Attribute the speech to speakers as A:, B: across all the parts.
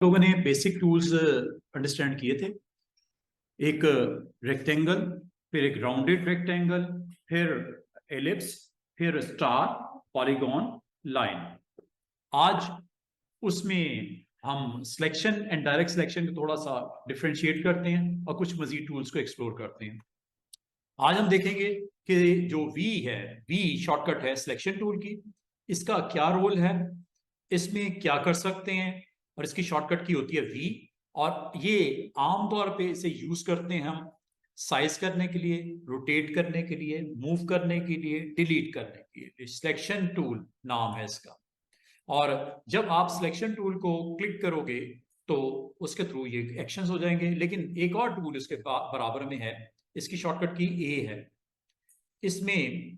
A: लोगों ने basic tools understand किए थे। एक रेक्टेंगल, फिर एक राउंडेड रेक्टेंगल, फिर एलिप्स, फिर स्टार, पॉलीगॉन, लाइन। आज उसमें हम सिलेक्शन एंड डायरेक्ट सिलेक्शन को थोड़ा सा डिफरेंशिएट करते हैं और कुछ मजीद टूल्स को एक्सप्लोर करते हैं। आज हम देखेंगे कि जो वी है, वी शॉर्टकट है सिलेक्शन टूल की, इसका क्या रोल है, इसमें क्या कर सकते हैं, और इसकी शॉर्टकट की होती है वी। और ये आमतौर पे इसे यूज करते हैं हम साइज करने के लिए, रोटेट करने के लिए, मूव करने के लिए, डिलीट करने के लिए। सिलेक्शन टूल नाम है इसका। और जब आप सिलेक्शन टूल को क्लिक करोगे तो उसके थ्रू ये एक्शंस हो जाएंगे। लेकिन एक और टूल इसके बराबर में है, इसकी शॉर्टकट की ए है। इसमें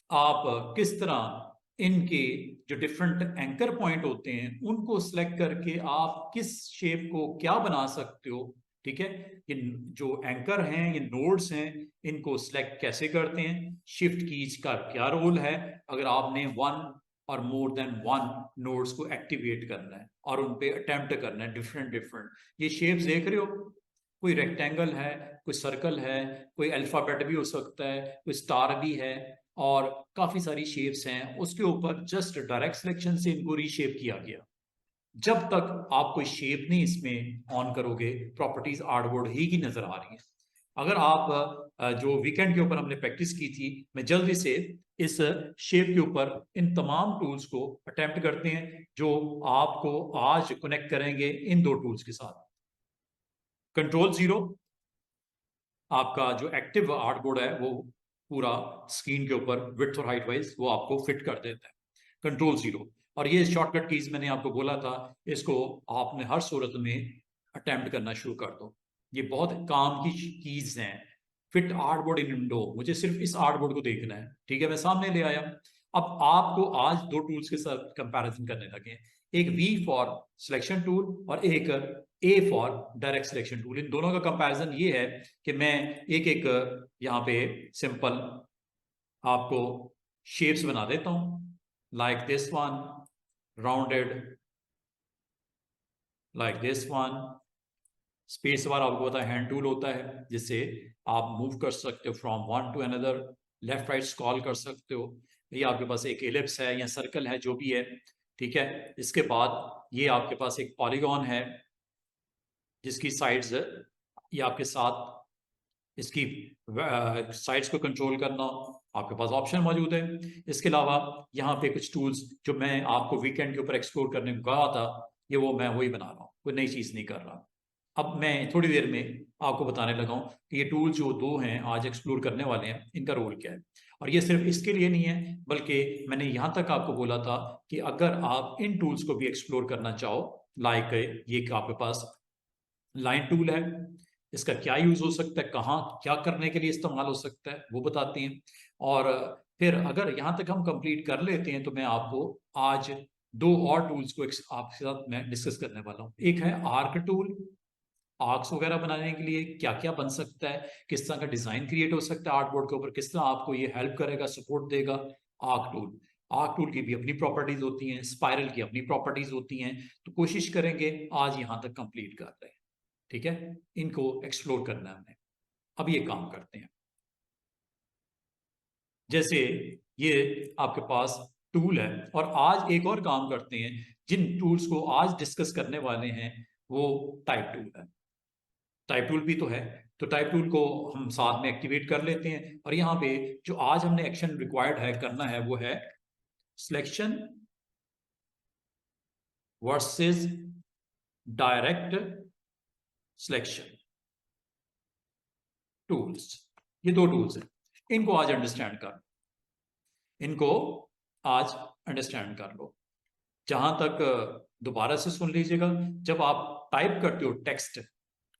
A: आप किस तरह इनके जो डिफरेंट एंकर पॉइंट होते हैं उनको सिलेक्ट करके आप किस शेप को क्या बना सकते हो। ठीक है, ये जो एंकर हैं, ये नोड्स हैं, इनको सिलेक्ट कैसे करते हैं, शिफ्ट कीज का क्या रोल है अगर आपने वन और मोर देन वन नोड्स को एक्टिवेट करना है और उन पे अटेम्प्ट करना है डिफरेंट डिफरेंट। ये शेप्स देख रहे हो, कोई रेक्टेंगल है, कोई सर्कल है, कोई अल्फाबेट भी हो सकता है, कोई स्टार भी है, और काफी सारी शेप्स हैं। उसके ऊपर जस्ट डायरेक्ट सिलेक्शन से इनको रीशेप किया गया। जब तक आप कोई शेप नहीं इसमें ऑन करोगे, प्रॉपर्टीज आर्टबोर्ड ही की नजर आ रही है। अगर आप जो वीकेंड के ऊपर हमने प्रैक्टिस की थी, मैं जल्दी से इस शेप के ऊपर इन तमाम टूल्स को अटेम्प्ट करते हैं जो आपको आज कनेक्ट करेंगे इन दो टूल्स के साथ। कंट्रोल 0 आपका जो एक्टिव आर्टबोर्ड है वो पूरा स्क्रीन के ऊपर विड्थ और हाइट वाइज वो आपको फिट कर देता है। कंट्रोल 0। और ये शॉर्टकट कीज मैंने आपको बोला था, इसको आपने हर सूरत में अटेम्प्ट करना शुरू कर दो। ये बहुत काम की कीज हैं। फिट आर्टबोर्ड इन विंडो, मुझे सिर्फ इस आर्टबोर्ड को देखना है। ठीक है, मैं सामने ले आया। अब आपको आज दो टूल्स के साथ कंपैरिजन करने लगे, एक वी फॉर सिलेक्शन टूल और एक A for direct selection tool. इन दोनों का कंपैरिजन ये है कि मैं एक एक यहाँ पे सिंपल आपको शेप्स बना देता हूं, like this one, rounded, like this one. Space bar आपको पता है हैंड टूल होता है जिससे आप मूव कर सकते हो from one two another, left right scroll कर सकते हो। ये आपके पास एक एलिप्स है या सर्कल है, जो भी है। ठीक है, इसके बाद ये आपके पास एक पॉलीगॉन है जिसकी साइड्स ये आपके साथ इसकी साइड्स को कंट्रोल करना आपके पास ऑप्शन मौजूद है। इसके अलावा यहाँ पे कुछ टूल्स जो मैं आपको वीकेंड के ऊपर एक्सप्लोर करने को कहा था, ये वो मैं वही बना रहा हूँ, कोई नई चीज़ नहीं कर रहा। अब मैं थोड़ी देर में आपको बताने लगा हूँ कि ये टूल जो दो हैं आज एक्सप्लोर करने वाले हैं, इनका रोल क्या है। और ये सिर्फ इसके लिए नहीं है, बल्कि मैंने यहाँ तक आपको बोला था कि अगर आप इन टूल्स को भी एक्सप्लोर करना चाहो, लाइक ये आपके पास लाइन टूल है, इसका क्या यूज हो सकता है, कहाँ क्या करने के लिए इस्तेमाल हो सकता है, वो बताते हैं। और फिर अगर यहाँ तक हम कंप्लीट कर लेते हैं तो मैं आपको आज दो और टूल्स को आपके साथ मैं डिस्कस करने वाला हूँ। एक है आर्क टूल, आर्क्स वगैरह बनाने के लिए क्या क्या बन सकता है, किस तरह का डिजाइन क्रिएट हो सकता है आर्टबोर्ड के ऊपर, किस तरह आपको ये हेल्प करेगा, सपोर्ट देगा। आर्क टूल, आर्क टूल की भी अपनी प्रॉपर्टीज होती हैं, स्पाइरल की अपनी प्रॉपर्टीज होती हैं। तो कोशिश करेंगे आज यहाँ तक कंप्लीट कर रहे हैं। ठीक है, इनको एक्सप्लोर करना है हमने। अब ये काम करते हैं, जैसे ये आपके पास टूल है, और आज एक और काम करते हैं। जिन टूल्स को आज डिस्कस करने वाले हैं वो टाइप टूल है। टाइप टूल भी तो है, तो टाइप टूल को हम साथ में एक्टिवेट कर लेते हैं। और यहाँ पे जो आज हमने एक्शन रिक्वायर्ड है करना है वो है selection versus direct selection tools. ये दो टूल्स हैं, इनको आज अंडरस्टैंड कर इनको आज अंडरस्टैंड कर लो। जहां तक दोबारा से सुन लीजिएगा, जब आप टाइप करते हो टेक्स्ट,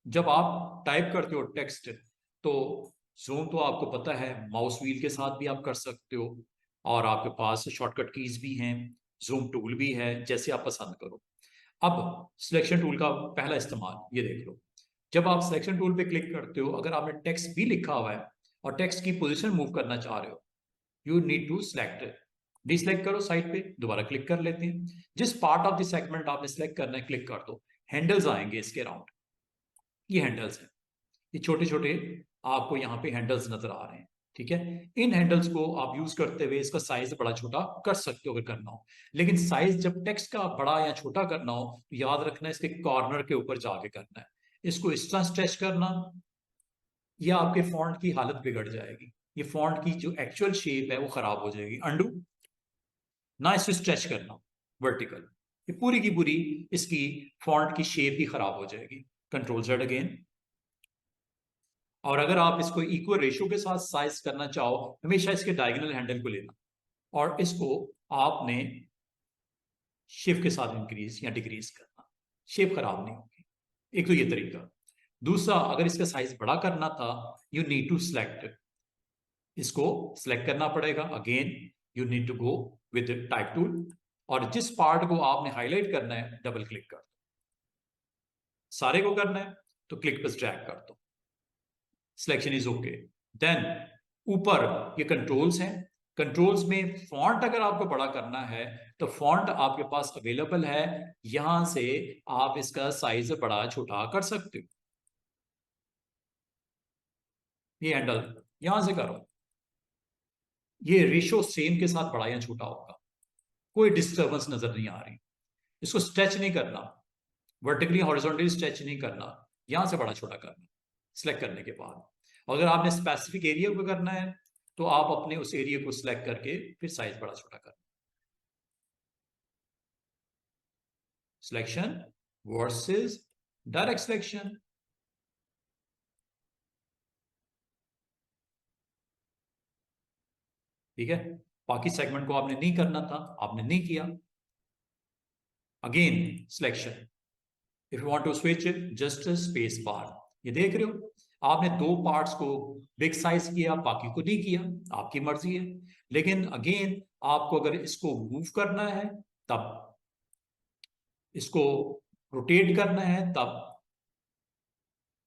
A: जब आप टाइप करते हो टेक्स्ट तो जूम तो आपको पता है माउस व्हील के साथ भी आप कर सकते हो, और आपके पास शॉर्टकट कीज भी हैं, जूम टूल भी है, जैसे आप पसंद करो। अब सिलेक्शन टूल का पहला इस्तेमाल ये देख लो। जब आप सिलेक्शन टूल पे क्लिक करते हो, अगर आपने टेक्स्ट भी लिखा हुआ है और टेक्स्ट की पोजीशन मूव करना चाह रहे हो, यू नीड टू सिलेक्ट, डिसलेक्ट करो साइड पे, दोबारा क्लिक कर लेते हैं। जिस पार्ट ऑफ द सेगमेंट आपने सिलेक्ट करना है क्लिक कर दो। हैंडल्स आएंगे इसके अराउंड, ये हैंडल्स हैं, ये छोटे छोटे आपको यहाँ पे हैंडल्स नजर आ रहे हैं, ठीक है। इन हैंडल्स को आप यूज करते हुए इसका साइज बड़ा छोटा कर सकते हो अगर करना हो, लेकिन साइज जब टेक्स्ट का बड़ा या छोटा करना हो तो याद रखना इसके कॉर्नर के ऊपर जाके करना है। इसको इस तरह स्ट्रेच करना या आपके फॉन्ट की हालत बिगड़ जाएगी, ये फॉन्ट की जो एक्चुअल शेप है वो खराब हो जाएगी। अंडू ना, इसे स्ट्रेच करना वर्टिकल, ये पूरी की पूरी इसकी फॉन्ट की शेप ही खराब हो जाएगी। Control Z again. और अगर आप इसको इक्वल रेशियो के साथ साइज करना चाहो, हमेशा इसके डायगोनल हैंडल को लेना और इसको आपने शेप के साथ इंक्रीज या डिक्रीज करना, शेप खराब नहीं होगी। एक तो ये तरीका। दूसरा, अगर इसका साइज बड़ा करना था, यू नीड टू सिलेक्ट, इसको सिलेक्ट करना पड़ेगा। Again you need to go with type tool और जिस पार्ट को आपने हाईलाइट करना है डबल क्लिक कर दो, सारे को करना है तो क्लिक पर ड्रैग कर दो, सिलेक्शन इज ओके। देन ऊपर ये कंट्रोल्स हैं, कंट्रोल्स में फॉन्ट अगर आपको बड़ा करना है तो फॉन्ट आपके पास अवेलेबल है, यहां से आप इसका साइज बड़ा छोटा कर सकते हो। ये हैंडल यहां से करो, ये रेशो सेम के साथ बड़ा या छोटा होगा, कोई डिस्टर्बेंस नजर नहीं आ रही। इसको स्ट्रेच नहीं करना, वर्टिकली हॉरिजॉन्टली स्ट्रेच नहीं करना, यहां से बड़ा छोटा करना सिलेक्ट करने के बाद। अगर आपने स्पेसिफिक एरिया को करना है तो आप अपने उस एरिया को सिलेक्ट करके फिर साइज बड़ा छोटा करना। सिलेक्शन वर्सेस डायरेक्ट सिलेक्शन, ठीक है। बाकी सेगमेंट को आपने नहीं करना था, आपने नहीं किया। Again selection, if you want to switch just space bar, ये देख रहे हो आपने दो पार्ट्स को बिग साइज किया, बाकी को नहीं किया, आपकी मर्जी है। लेकिन अगेन आपको अगर इसको मूव करना है तब, इसको रोटेट करना है तब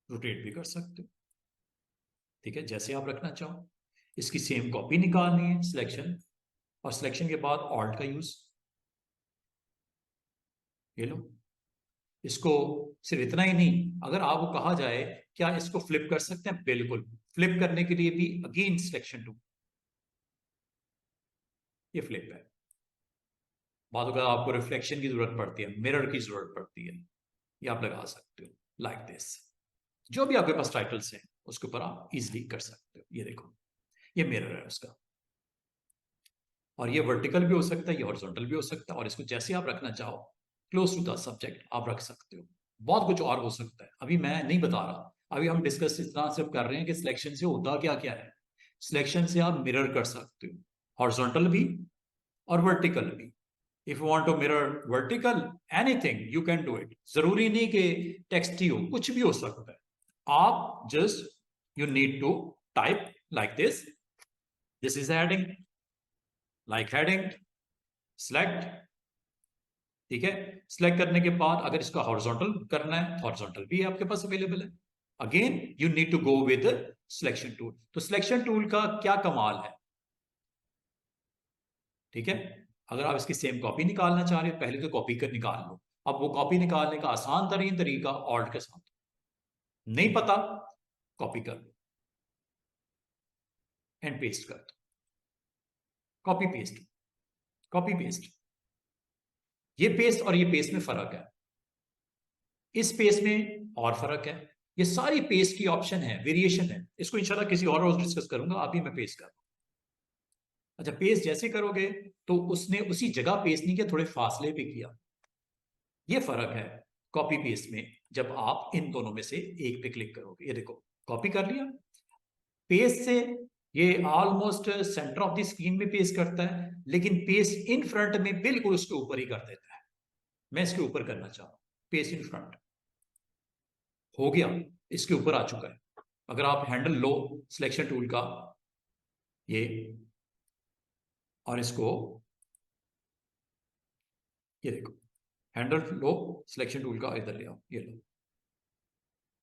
A: रोटेट भी कर सकते हो, ठीक है, जैसे आप रखना चाहो। इसकी सेम कॉपी निकालनी है, सिलेक्शन और सिलेक्शन के बाद ऑल्ट का यूज, ये लो। इसको सिर्फ इतना ही नहीं, अगर आपको कहा जाए क्या इसको फ्लिप कर सकते हैं, बिल्कुल। फ्लिप करने के लिए भी अगेन सिलेक्शन टू, ये फ्लिप है। बाद अगर आपको रिफ्लेक्शन की जरूरत पड़ती है, मिरर की जरूरत पड़ती है, ये आप लगा सकते हो लाइक दिस। जो भी आपके पास टाइटल्स हैं उसके ऊपर आप इजिली कर सकते हो। ये देखो, ये मिरर है उसका, और ये वर्टिकल भी हो सकता है, ये हॉरिजॉन्टल भी हो सकता है, और इसको जैसे आप रखना चाहो क्लोज टू द सब्जेक्ट आप रख सकते हो। बहुत कुछ और हो सकता है, अभी मैं नहीं बता रहा, अभी हम डिस्कस इस तरह से कर रहे हैं कि सिलेक्शन से होता क्या क्या है। सिलेक्शन से आप मिरर कर सकते हो, हॉरिजॉन्टल भी और वर्टिकल भी। If you want to mirror vertical anything you can do it, जरूरी नहीं कि टेक्स्ट ही हो, कुछ भी हो सकता है। आप just you need to type like this is heading, like heading, select, ठीक है। सिलेक्ट करने के बाद अगर इसका हॉरिजॉन्टल करना है, हॉरिजॉन्टल भी आपके पास अवेलेबल है। Again you need to go with selection tool. तो सिलेक्शन टूल का क्या कमाल है, ठीक है। अगर आप इसकी सेम कॉपी निकालना चाह रहे हो, पहले तो कॉपी कर निकाल लो। अब वो कॉपी निकालने का आसान तरीन तरीका ऑल्ट के साथ, नहीं पता कॉपी कर लो एंड पेस्ट कर दो, कॉपी पेस्ट, कॉपी पेस्ट। ये पेस्ट और ये पेस्ट में फर्क है, इस पेस्ट में और फर्क है। ये सारी पेस्ट की ऑप्शन है, वेरिएशन है, इसको इंशाल्लाह किसी और रोज डिस्कस करूंगा, अभी मैं पेस्ट कर रहा हूं। अच्छा, पेस्ट जैसे करोगे तो उसने उसी जगह पेस्ट नहीं किया, थोड़े फासले पे किया, ये फर्क है कॉपी पेस्ट में। जब आप इन दोनों में से एक पे क्लिक करोगे, ये देखो कॉपी कर लिया, पेस्ट से ये almost centre of the screen में पेस्ट करता है, लेकिन पेस्ट इन फ्रंट में बिल्कुल उसके ऊपर ही कर देता है। मैं इसके ऊपर करना चाहूँ, पेस्ट इन फ्रंट हो गया, इसके ऊपर आ चुका है। अगर आप हैंडल लो सिलेक्शन टूल का ये, और इसको ये देखो, हैंडल लो सिलेक्शन टूल का, इधर ले आओ, ये लो,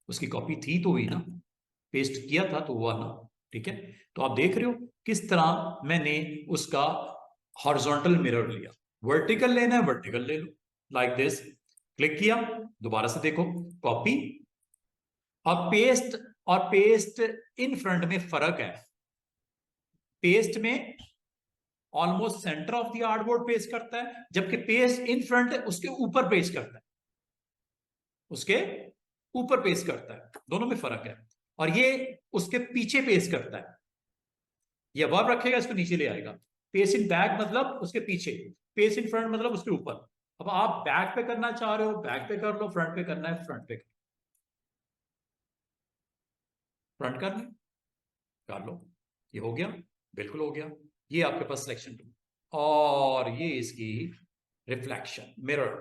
A: उसकी कॉपी थी तो हुई ना, पेस्ट किया था तो हुआ ना, ठीक है। तो आप देख रहे हो किस तरह मैंने उसका हॉरिजॉन्टल मिरर लिया। वर्टिकल लेना है वर्टिकल ले लो लाइक दिस, क्लिक किया, दोबारा से देखो, कॉपी और पेस्ट इन फ्रंट में फर्क है। पेस्ट में almost centre of the artboard paste करता है, जबकि पेस्ट इन फ्रंट उसके ऊपर पेस्ट करता है, उसके ऊपर पेस्ट करता है, दोनों में फर्क है। और ये उसके पीछे पेस्ट करता है, ये वर्ब रखेगा, इसको नीचे ले आएगा। पेस्ट इन बैक मतलब उसके पीछे, पेस्ट इन फ्रंट मतलब उसके ऊपर। अब आप बैक पे करना चाह रहे हो बैक पे कर लो, फ्रंट पे करना है फ्रंट पे कर, फ्रंट कर लो। ये हो गया, बिल्कुल हो गया। ये आपके पास सिलेक्शन टूल, और ये इसकी रिफ्लेक्शन मिरर,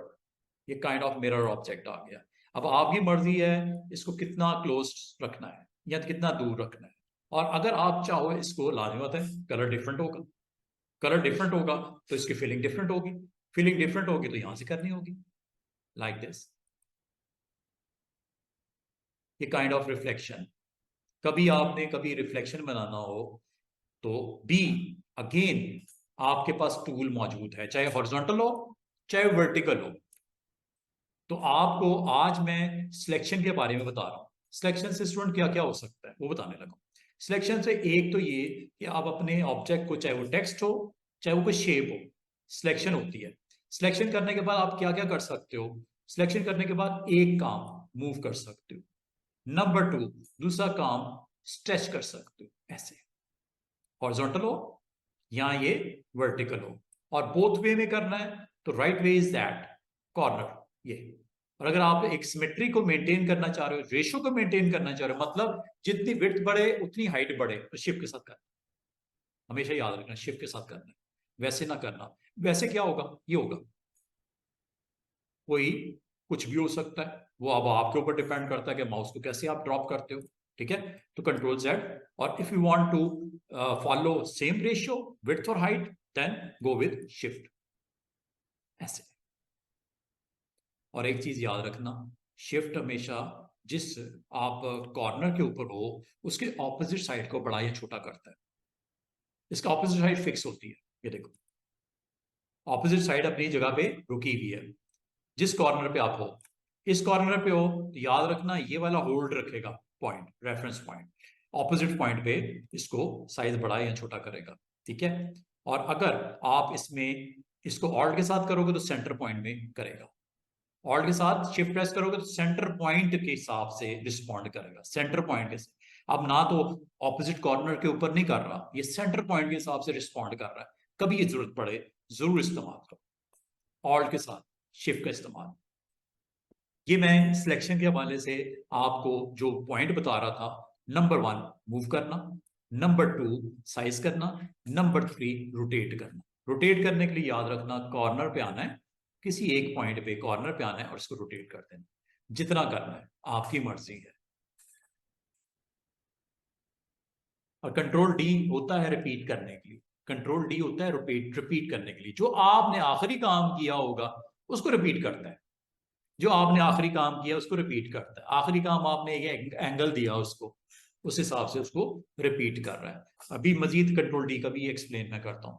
A: ये काइंड ऑफ मिरर ऑब्जेक्ट आ गया। अब आपकी मर्जी है इसको कितना क्लोज रखना है या कितना दूर रखना है। और अगर आप चाहो इसको, लाजमत है कलर डिफरेंट होगा, कलर डिफरेंट होगा तो इसकी फीलिंग डिफरेंट होगी, फीलिंग डिफरेंट होगी तो यहां से करनी होगी, लाइक दिस। ये काइंड ऑफ रिफ्लेक्शन, कभी रिफ्लेक्शन बनाना हो तो बी अगेन आपके पास टूल मौजूद है, चाहे हॉरिजॉन्टल हो चाहे वर्टिकल हो। तो आपको आज मैं सिलेक्शन के बारे में बता रहा हूं। सिलेक्शन से स्टूडेंट क्या क्या हो सकता है वो बताने लगा। सिलेक्शन से एक तो ये कि आप अपने ऑब्जेक्ट को, चाहे वो टेक्स्ट हो चाहे वो कोई शेप हो, सिलेक्शन होती है। सिलेक्शन करने के बाद आप क्या क्या कर सकते हो, सिलेक्शन करने के बाद एक काम मूव कर सकते हो, नंबर 2 दूसरा काम स्ट्रेच कर सकते हो, ऐसे हॉरिजॉन्टल हो या ये वर्टिकल हो। और बोथ वे में करना है तो right way is that corner, ये। और अगर आप एक सिमेट्री को मेंटेन करना चाह रहे हो, रेशियो को मेंटेन करना चाह रहे हो, मतलब जितनी विड्थ बढ़े उतनी हाइट बढ़े, तो शिफ्ट के साथ करना, हमेशा याद रखना शिफ्ट के साथ करना, वैसे ना करना। वैसे क्या होगा, ये होगा, कोई कुछ भी हो सकता है, वो अब आपके ऊपर डिपेंड करता है कि माउस को कैसे आप ड्रॉप करते हो, ठीक है। तो कंट्रोल Z, और if you want to follow same ratio width और height then go with shift, ऐसे। और एक चीज याद रखना, शिफ्ट हमेशा जिस आप कॉर्नर के ऊपर हो उसके ऑपोजिट साइड को बड़ा या छोटा करता है, इसका ऑपोजिट साइड फिक्स होती है, ये देखो ऑपोजिट साइड अपनी जगह पे रुकी हुई है। जिस कॉर्नर पे आप हो, इस कॉर्नर पे हो तो याद रखना ये वाला होल्ड रखेगा point, reference point, opposite point पे इसको साइज बड़ा या छोटा करेगा, ठीक है। और अगर आप इसमें इसको ऑल्ट के साथ करोगे तो सेंटर पॉइंट में करेगा, ऑल्ट के साथ शिफ्ट प्रेस करोगे तो सेंटर पॉइंट के हिसाब से रिस्पॉन्ड करेगा, सेंटर पॉइंट के साथ। अब ना तो ऑपोजिट कॉर्नर के ऊपर नहीं कर रहा, ये सेंटर पॉइंट के हिसाब से रिस्पॉन्ड कर रहा है। कभी ये जरूरत पड़े जरूर इस्तेमाल करो ऑल्ट के साथ शिफ्ट का इस्तेमाल। ये मैं सिलेक्शन के हवाले से आपको जो पॉइंट बता रहा था, नंबर 1 मूव करना, नंबर 2 साइज करना, नंबर 3 रोटेट करना। रोटेट करने के लिए याद रखना कॉर्नर पे आना है, किसी एक पॉइंट पे कॉर्नर पे आना है और इसको रोटेट कर देना, जितना करना है आपकी मर्जी है। और कंट्रोल डी होता है रिपीट करने के लिए, कंट्रोल डी होता है रिपीट करने के लिए, जो आपने आखिरी काम किया होगा उसको रिपीट करता है, जो आपने आखिरी काम किया उसको रिपीट करता है। आखिरी काम आपने ये एंगल दिया उसको, उस हिसाब से उसको रिपीट कर रहा है। अभी मजीद कंट्रोल डी का भी एक्सप्लेन मैं करता हूं।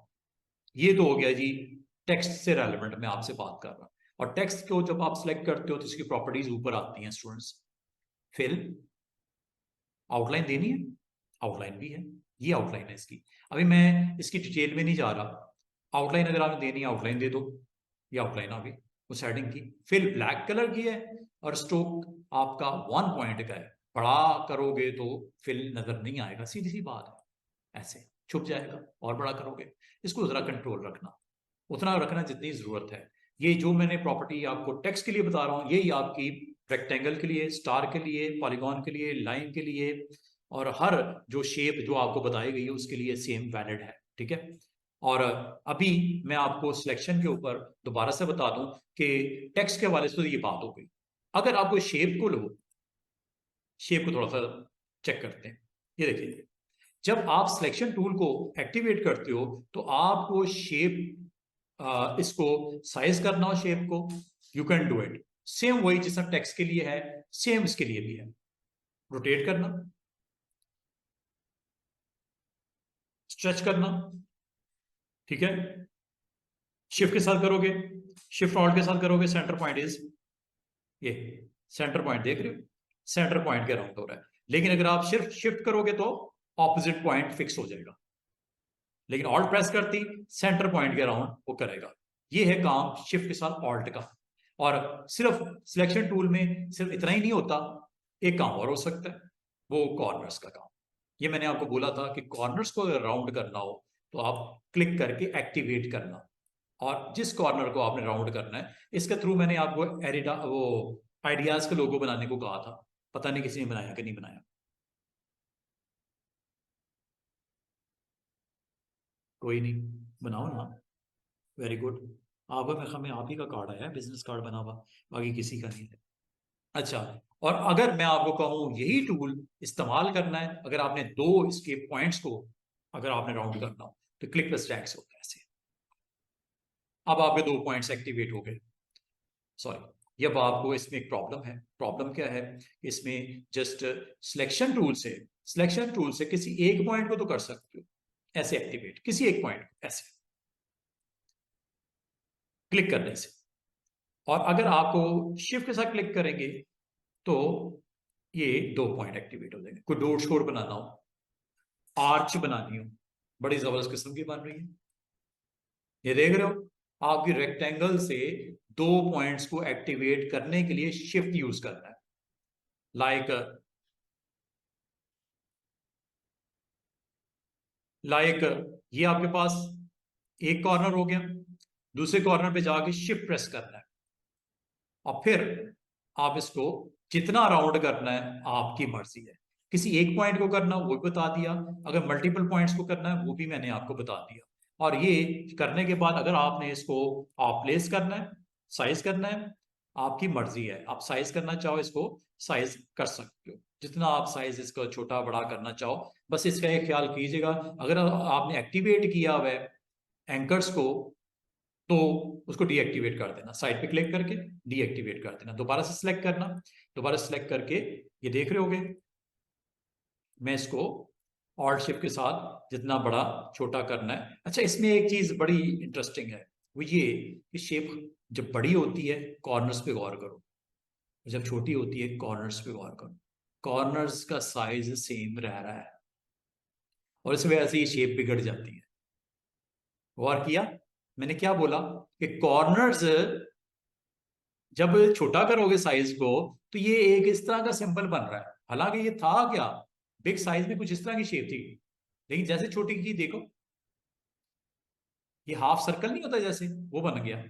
A: ये तो हो गया जी टेक्स्ट से रेलेवेंट मैं आपसे बात कर रहा हूं। और टेक्स्ट को जब आप सिलेक्ट करते हो तो इसकी प्रॉपर्टीज ऊपर आती हैं स्टूडेंट्स। फिल आउटलाइन देनी है, आउटलाइन भी है, ये आउटलाइन है इसकी। अभी मैं इसकी डिटेल में नहीं जा रहा, आउटलाइन अगर आपने देनी है आउटलाइन दे दो, ये आउटलाइन आ गई उस हेडिंग की। फिल ब्लैक कलर की है और स्ट्रोक आपका 1 पॉइंट का है, बड़ा करोगे तो फिल नजर नहीं आएगा, सीधी सी बात है, ऐसे छुप जाएगा। और बड़ा करोगे, इसको जरा कंट्रोल रखना, उतना रखना जितनी जरूरत है। ये जो मैंने प्रॉपर्टी आपको टेक्स्ट के लिए बता रहा हूँ, यही आपकी रेक्टेंगल के लिए, स्टार के लिए, पॉलीगॉन के लिए, लाइन के लिए, और हर जो शेप जो आपको बताई गई है उसके लिए सेम वैलिड है, ठीक है। और अभी मैं आपको सिलेक्शन के ऊपर दोबारा से बता दूं कि टेक्स्ट के हवाले से ये बात हो गई। अगर आपको शेप को लो, शेप को थोड़ा सा चेक करते हैं। ये देखिए, जब आप सिलेक्शन टूल को एक्टिवेट करते हो तो आपको शेप इसको साइज करना हो शेप को, you can do it. Same वही जैसा टेक्स्ट के लिए है सेम इसके लिए भी है, रोटेट करना, स्ट्रेच करना, ठीक है। शिफ्ट के साथ करोगे, शिफ्ट ऑल्ट के साथ करोगे, सेंटर पॉइंट इज ये सेंटर पॉइंट देख रहे हो, सेंटर पॉइंट के राउंड हो रहा है। लेकिन अगर आप सिर्फ शिफ्ट करोगे तो ऑपोजिट पॉइंट फिक्स हो जाएगा, लेकिन ऑल्ट प्रेस करती सेंटर पॉइंट के राउंड वो करेगा। ये है काम शिफ्ट के साथ ऑल्ट का। और सिर्फ सिलेक्शन टूल में सिर्फ इतना ही नहीं होता, एक काम और हो सकता है, वो कॉर्नर्स का काम। ये मैंने आपको बोला था कि कॉर्नर्स को अगर राउंड करना हो तो आप क्लिक करके एक्टिवेट करना, और जिस कॉर्नर को आपने राउंड करना है, इसके थ्रू मैंने आपको एरिडा वो आइडियाज का लोगो बनाने को कहा था, पता नहीं किसी ने बनाया कि नहीं बनाया। कोई नहीं, बनाओ ना, वेरी गुड। आप हमें आप ही का कार्ड आया है, बिजनेस कार्ड बना हुआ, बाकी किसी का नहीं है। अच्छा, और अगर मैं आपको कहूं यही टूल इस्तेमाल करना है, अगर आपने दो इसके पॉइंट्स को अगर आपने राउंड करना हो तो क्लिक प्लस ड्रैग से होता है ऐसे। अब आपके दो पॉइंट्स एक्टिवेट हो गए। सॉरी, अब आपको इसमें एक प्रॉब्लम है। प्रॉब्लम क्या है? इसमें जस्ट सिलेक्शन टूल से किसी एक पॉइंट को तो कर सकते हो ऐसे एक्टिवेट, किसी एक पॉइंट को ऐसे क्लिक करने से। और अगर आपको शिफ्ट के साथ क्लिक करेंगे तो ये दो पॉइंट एक्टिवेट हो जाएंगे। कोई डोर स्कोर बनाना हो, आर्च बनानी हो, बड़ी जबरदस्त किस्म की बन रही है। ये देख रहे हो, आपकी रेक्टेंगल से दो पॉइंट्स को एक्टिवेट करने के लिए शिफ्ट यूज करना है। लाइक लाइक ये आपके पास एक कॉर्नर हो गया, दूसरे कॉर्नर पे जाके शिफ्ट प्रेस करना है, और फिर आप इसको जितना राउंड करना है आपकी मर्जी है। किसी एक पॉइंट को करना वो भी बता दिया, अगर मल्टीपल पॉइंट्स को करना है वो भी मैंने आपको बता दिया। और ये करने के बाद अगर आपने इसको आप प्लेस करना है, साइज करना है, आपकी मर्जी है। आप साइज करना चाहो इसको साइज कर सकते हो, जितना आप साइज इसको छोटा बड़ा करना चाहो। बस इसका एक ख्याल कीजिएगा, अगर आपने एक्टिवेट किया हुआ है एंकर्स को तो उसको डीएक्टिवेट कर देना, साइड पे क्लिक करके डीएक्टिवेट कर देना, दोबारा से सिलेक्ट करना, दोबारा सिलेक्ट करके ये देख रहे होगे मैं इसको ऑल्ट शिफ्ट के साथ जितना बड़ा छोटा करना है। अच्छा, इसमें एक चीज बड़ी इंटरेस्टिंग है, वो ये कि शेप जब बड़ी होती है कॉर्नर्स पे गौर करो, जब छोटी होती है कॉर्नर्स पे गौर करो, कॉर्नर्स का साइज सेम रह रहा है और इस वजह से ये शेप बिगड़ जाती है। गौर किया मैंने क्या बोला कि कॉर्नर्स जब छोटा करोगे साइज को तो ये एक इस तरह का सिंबल बन रहा है, हालांकि ये था क्या, बिग साइज में कुछ इस तरह की शेप थी, लेकिन जैसे छोटी की देखो ये हाफ सर्कल नहीं होता जैसे, वो बन गया।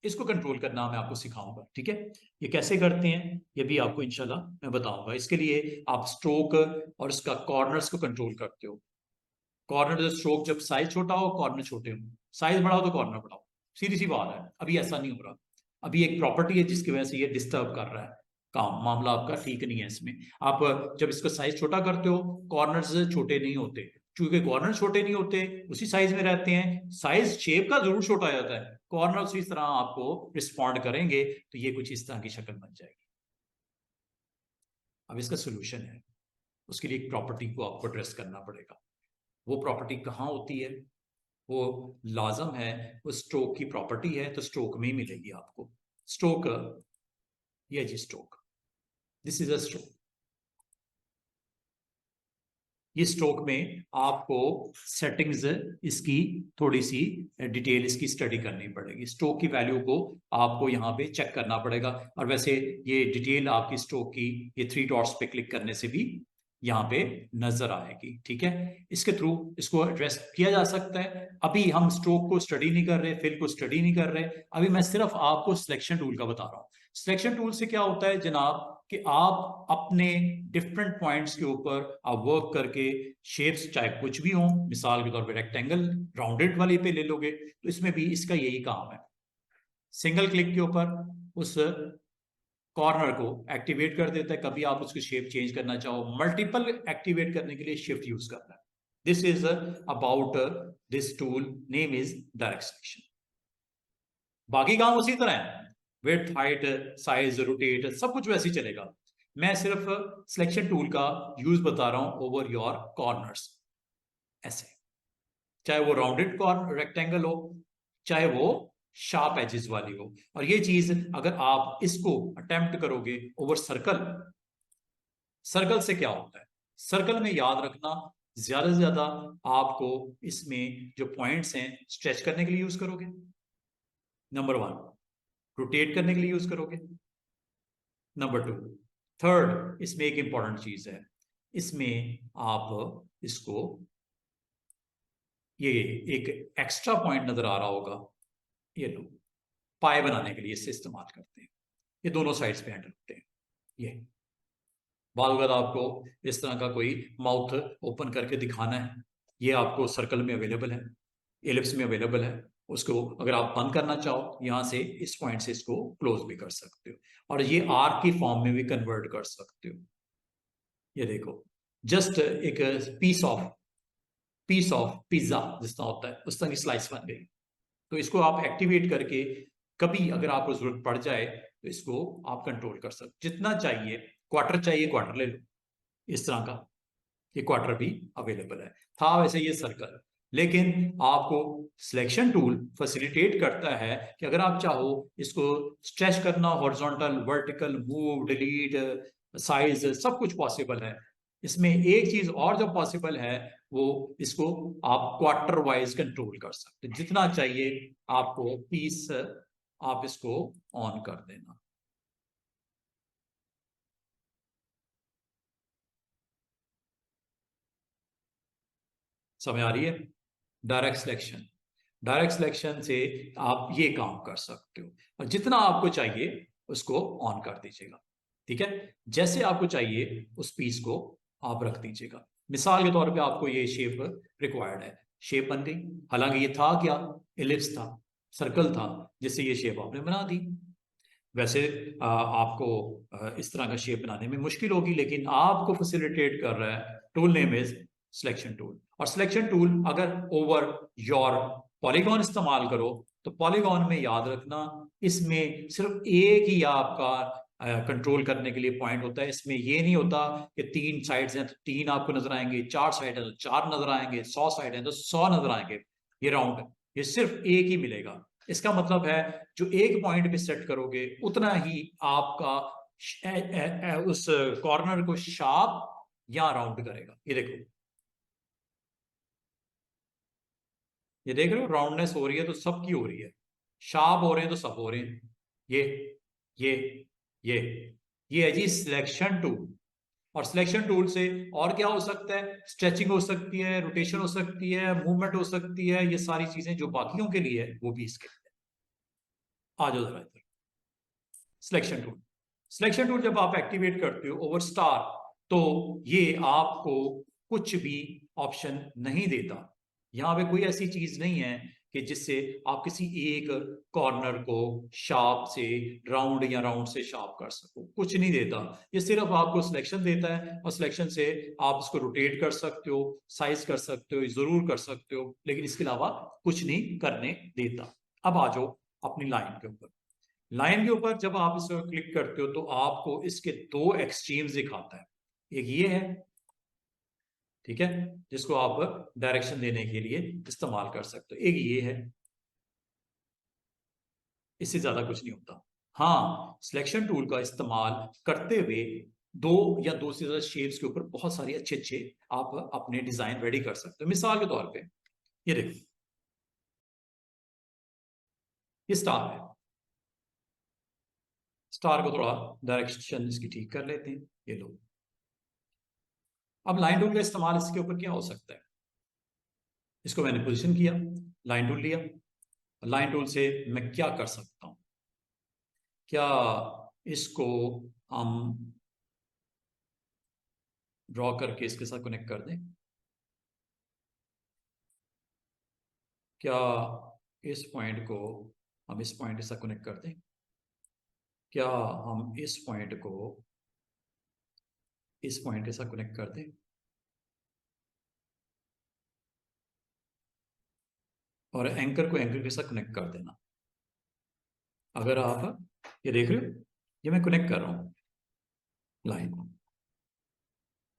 A: इसको कंट्रोल करना मैं आपको सिखाऊंगा, ठीक है। ये कैसे करते हैं ये भी आपको इंशाल्लाह मैं बताऊंगा। इसके लिए आप स्ट्रोक और इसका कॉर्नर्स को कंट्रोल करते हो। कॉर्नर स्ट्रोक जब साइज छोटा हो कॉर्नर छोटे हो, साइज बड़ा हो तो कॉर्नर बढ़ाओ, सीधी सी बात है। अभी ऐसा नहीं हो रहा, अभी एक प्रॉपर्टी है जिसकी वजह से ये डिस्टर्ब कर रहा है काम, मामला आपका ठीक नहीं है इसमें। आप जब इसका साइज छोटा करते हो कॉर्नर्स छोटे नहीं होते, क्योंकि कॉर्नर छोटे नहीं होते उसी साइज में रहते हैं, साइज शेप का जरूर छोटा हो जाता है, कॉर्नर उसी तरह आपको रिस्पॉन्ड करेंगे तो ये कुछ इस तरह की शक्ल बन जाएगी। अब इसका सोल्यूशन है, उसके लिए एक प्रॉपर्टी को आपको एड्रेस करना पड़ेगा। वो प्रॉपर्टी कहाँ होती है? वो लाजम है, वो स्ट्रोक की प्रॉपर्टी है, तो स्ट्रोक में ही मिलेगी आपको। स्ट्रोक, ये जी stroke, this is a stroke. ये स्ट्रोक में आपको सेटिंग्स इसकी थोड़ी सी डिटेल इसकी स्टडी करनी पड़ेगी, स्ट्रोक की वैल्यू को आपको यहाँ पे चेक करना पड़ेगा। और वैसे ये डिटेल आपकी स्ट्रोक की ये 3 डॉट्स पे क्लिक करने से भी यहाँ पे नजर आएगी, ठीक है। इसके थ्रू इसको एड्रेस किया जा सकता है। अभी हम स्ट्रोक को स्टडी नहीं कर रहे, फिल को स्टडी नहीं कर रहे, अभी मैं सिर्फ आपको सिलेक्शन टूल का बता रहा हूँ। सिलेक्शन टूल से क्या होता है जनाब कि आप अपने डिफरेंट पॉइंट्स के ऊपर आप वर्क करके शेप्स चाहे कुछ भी हो, मिसाल के तौर पे रेक्टेंगल राउंडेड वाले पे ले लोगे तो इसमें भी इसका यही काम है, सिंगल क्लिक के ऊपर उस कॉर्नर को एक्टिवेट कर देता है। कभी आप उसकी शेप चेंज करना चाहो, मल्टीपल एक्टिवेट करने के लिए शिफ्ट यूज करना है। This is about this tool, name is direct selection. बाकी काम उसी तरह है, विड्थ हाइट साइज रोटेट सब कुछ वैसे ही चलेगा। मैं सिर्फ सिलेक्शन टूल का यूज बता रहा हूं ओवर योर कॉर्नर्स, ऐसे चाहे वो राउंडेड कॉर्नर रेक्टेंगल हो, चाहे वो शार्प एजेस वाली हो। और ये चीज अगर आप इसको अटेम्प्ट करोगे ओवर सर्कल, सर्कल से क्या होता है, सर्कल में याद रखना ज्यादा से ज्यादा आपको इसमें जो पॉइंट्स हैं स्ट्रेच करने के लिए यूज करोगे, नंबर वन, रोटेट करने के लिए यूज करोगे, नंबर टू, थर्ड, इसमें एक इंपॉर्टेंट चीज है, इसमें आप इसको, ये एक एक्स्ट्रा पॉइंट नजर आ रहा होगा, ये लो, पाए बनाने के लिए इससे इस्तेमाल करते हैं, ये दोनों साइड्स पे हैंडल होते हैं। ये बाद अगर आपको इस तरह का कोई माउथ ओपन करके दिखाना है, ये आपको सर्कल में अवेलेबल है, एलिप्स में अवेलेबल है, उसको अगर आप बंद करना चाहो यहां से इस पॉइंट से इसको क्लोज भी कर सकते हो, और ये आर्क की फॉर्म में भी कन्वर्ट कर सकते हो। ये देखो, जस्ट एक पीस ऑफ पिज्जा जिस तरह होता है उस तरह की स्लाइस बन गई। तो इसको आप एक्टिवेट करके कभी अगर आपको जरूरत पड़ जाए तो इसको आप कंट्रोल कर सकते, जितना चाहिए, क्वार्टर चाहिए क्वार्टर ले लो, इस तरह का ये क्वार्टर भी अवेलेबल है। था वैसे ये सर्कल, लेकिन आपको सिलेक्शन टूल फैसिलिटेट करता है कि अगर आप चाहो इसको स्ट्रेच करना, horizontal, vertical, move, delete, size, सब कुछ पॉसिबल है। इसमें एक चीज और जो पॉसिबल है वो इसको आप क्वार्टर वाइज कंट्रोल कर सकते, जितना चाहिए आपको पीस आप इसको ऑन कर देना। समझ आ रही है? डायरेक्ट सिलेक्शन, डायरेक्ट सिलेक्शन से आप ये काम कर सकते हो, और जितना आपको चाहिए उसको ऑन कर दीजिएगा। ठीक है, जैसे आपको चाहिए उस पीस को आप रख दीजिएगा। मिसाल के तौर पे आपको ये शेप रिक्वायर्ड है, शेप बन गई, हालांकि ये था क्या, एलिप्स था, सर्कल था, जिससे ये शेप आपने बना दी। वैसे आपको इस तरह का शेप बनाने में मुश्किल होगी, लेकिन आपको फैसिलिटेट कर रहा है tool name is selection tool. और सिलेक्शन टूल अगर ओवर योर पॉलीगॉन इस्तेमाल करो तो पॉलीगॉन में याद रखना इसमें सिर्फ एक ही आपका कंट्रोल करने के लिए पॉइंट होता है। इसमें ये नहीं होता कि 3 साइड्स हैं तो 3 आपको नजर आएंगे, 4 साइड है तो 4 नजर आएंगे, 100 साइड है तो 100 नजर आएंगे। ये राउंड, ये सिर्फ एक ही मिलेगा। इसका मतलब है जो एक पॉइंट पे सेट करोगे उतना ही आपका उस कॉर्नर को शार्प या राउंड करेगा। ये देखो, ये देख रहे हो, राउंडनेस हो रही है तो सबकी हो रही है, शार्प हो रहे हैं तो सब हो रहे हैं। ये ये ये ये है जी सिलेक्शन टूल। और सिलेक्शन टूल से और क्या हो सकता है, स्ट्रेचिंग हो सकती है, रोटेशन हो सकती है, मूवमेंट हो सकती है, ये सारी चीजें जो बाकियों के लिए है वो भी इसके लिए। आ जाओ जरा इधर, सिलेक्शन टूल, सिलेक्शन टूल जब आप एक्टिवेट करते हो ओवर स्टार तो ये आपको कुछ भी ऑप्शन नहीं देता। यहां पे कोई ऐसी चीज नहीं है कि जिससे आप किसी एक कॉर्नर को शार्प से राउंड या राउंड से शार्प कर सको, कुछ नहीं देता। ये सिर्फ आपको सिलेक्शन देता है, और सिलेक्शन से आप इसको रोटेट कर सकते हो, साइज कर सकते हो, जरूर कर सकते हो, लेकिन इसके अलावा कुछ नहीं करने देता। अब आ जाओ अपनी लाइन के ऊपर। लाइन के ऊपर जब आप इस क्लिक करते हो तो आपको इसके 2 एक्सट्रीम्स दिखाता है। एक ये है, ठीक है, जिसको आप डायरेक्शन देने के लिए इस्तेमाल कर सकते हो, एक ये है, इससे ज्यादा कुछ नहीं होता। हाँ, सिलेक्शन टूल का इस्तेमाल करते हुए 2 या 2 से ज्यादा शेप्स के ऊपर बहुत सारे अच्छे अच्छे आप अपने डिजाइन रेडी कर सकते हो। मिसाल के तौर पे ये देखो, ये स्टार है, स्टार को थोड़ा डायरेक्शन इसकी ठीक कर लेते हैं, ये लो। अब लाइन टूल का इस्तेमाल इसके ऊपर क्या हो सकता है, इसको मैंने पोजीशन किया, लाइन टूल लिया, लाइन टूल से मैं क्या कर सकता हूं, क्या इसको हम ड्रॉ करके इसके साथ कनेक्ट कर दें, क्या इस पॉइंट को हम इस पॉइंट के साथ कनेक्ट कर दें, क्या हम इस पॉइंट को इस पॉइंट के साथ कनेक्ट कर दें, और एंकर को एंकर के साथ कनेक्ट कर देना। अगर आप ये देख रहे हो, ये मैं कनेक्ट कर रहा हूं लाइन को।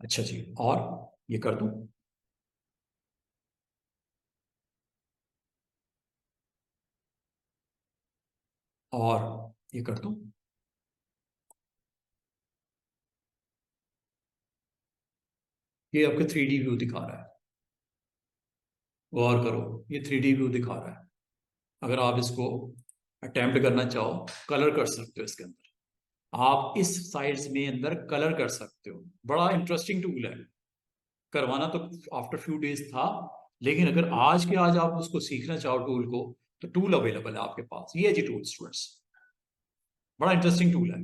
A: अच्छा जी, और ये कर दूं, और ये कर दूं, ये आपके 3D व्यू दिखा रहा है, गौर करो, ये 3D व्यू दिखा रहा है। अगर आप इसको अटेम्प्ट करना चाहो, कलर कर सकते हो इसके अंदर, आप इस साइड्स में अंदर कलर कर सकते हो। बड़ा इंटरेस्टिंग टूल है, करवाना तो आफ्टर फ्यू डेज था, लेकिन अगर आज के आज आप उसको सीखना चाहो टूल को, तो टूल अवेलेबल है आपके पास, ये है जी टूल स्टूडेंट्स। बड़ा इंटरेस्टिंग टूल है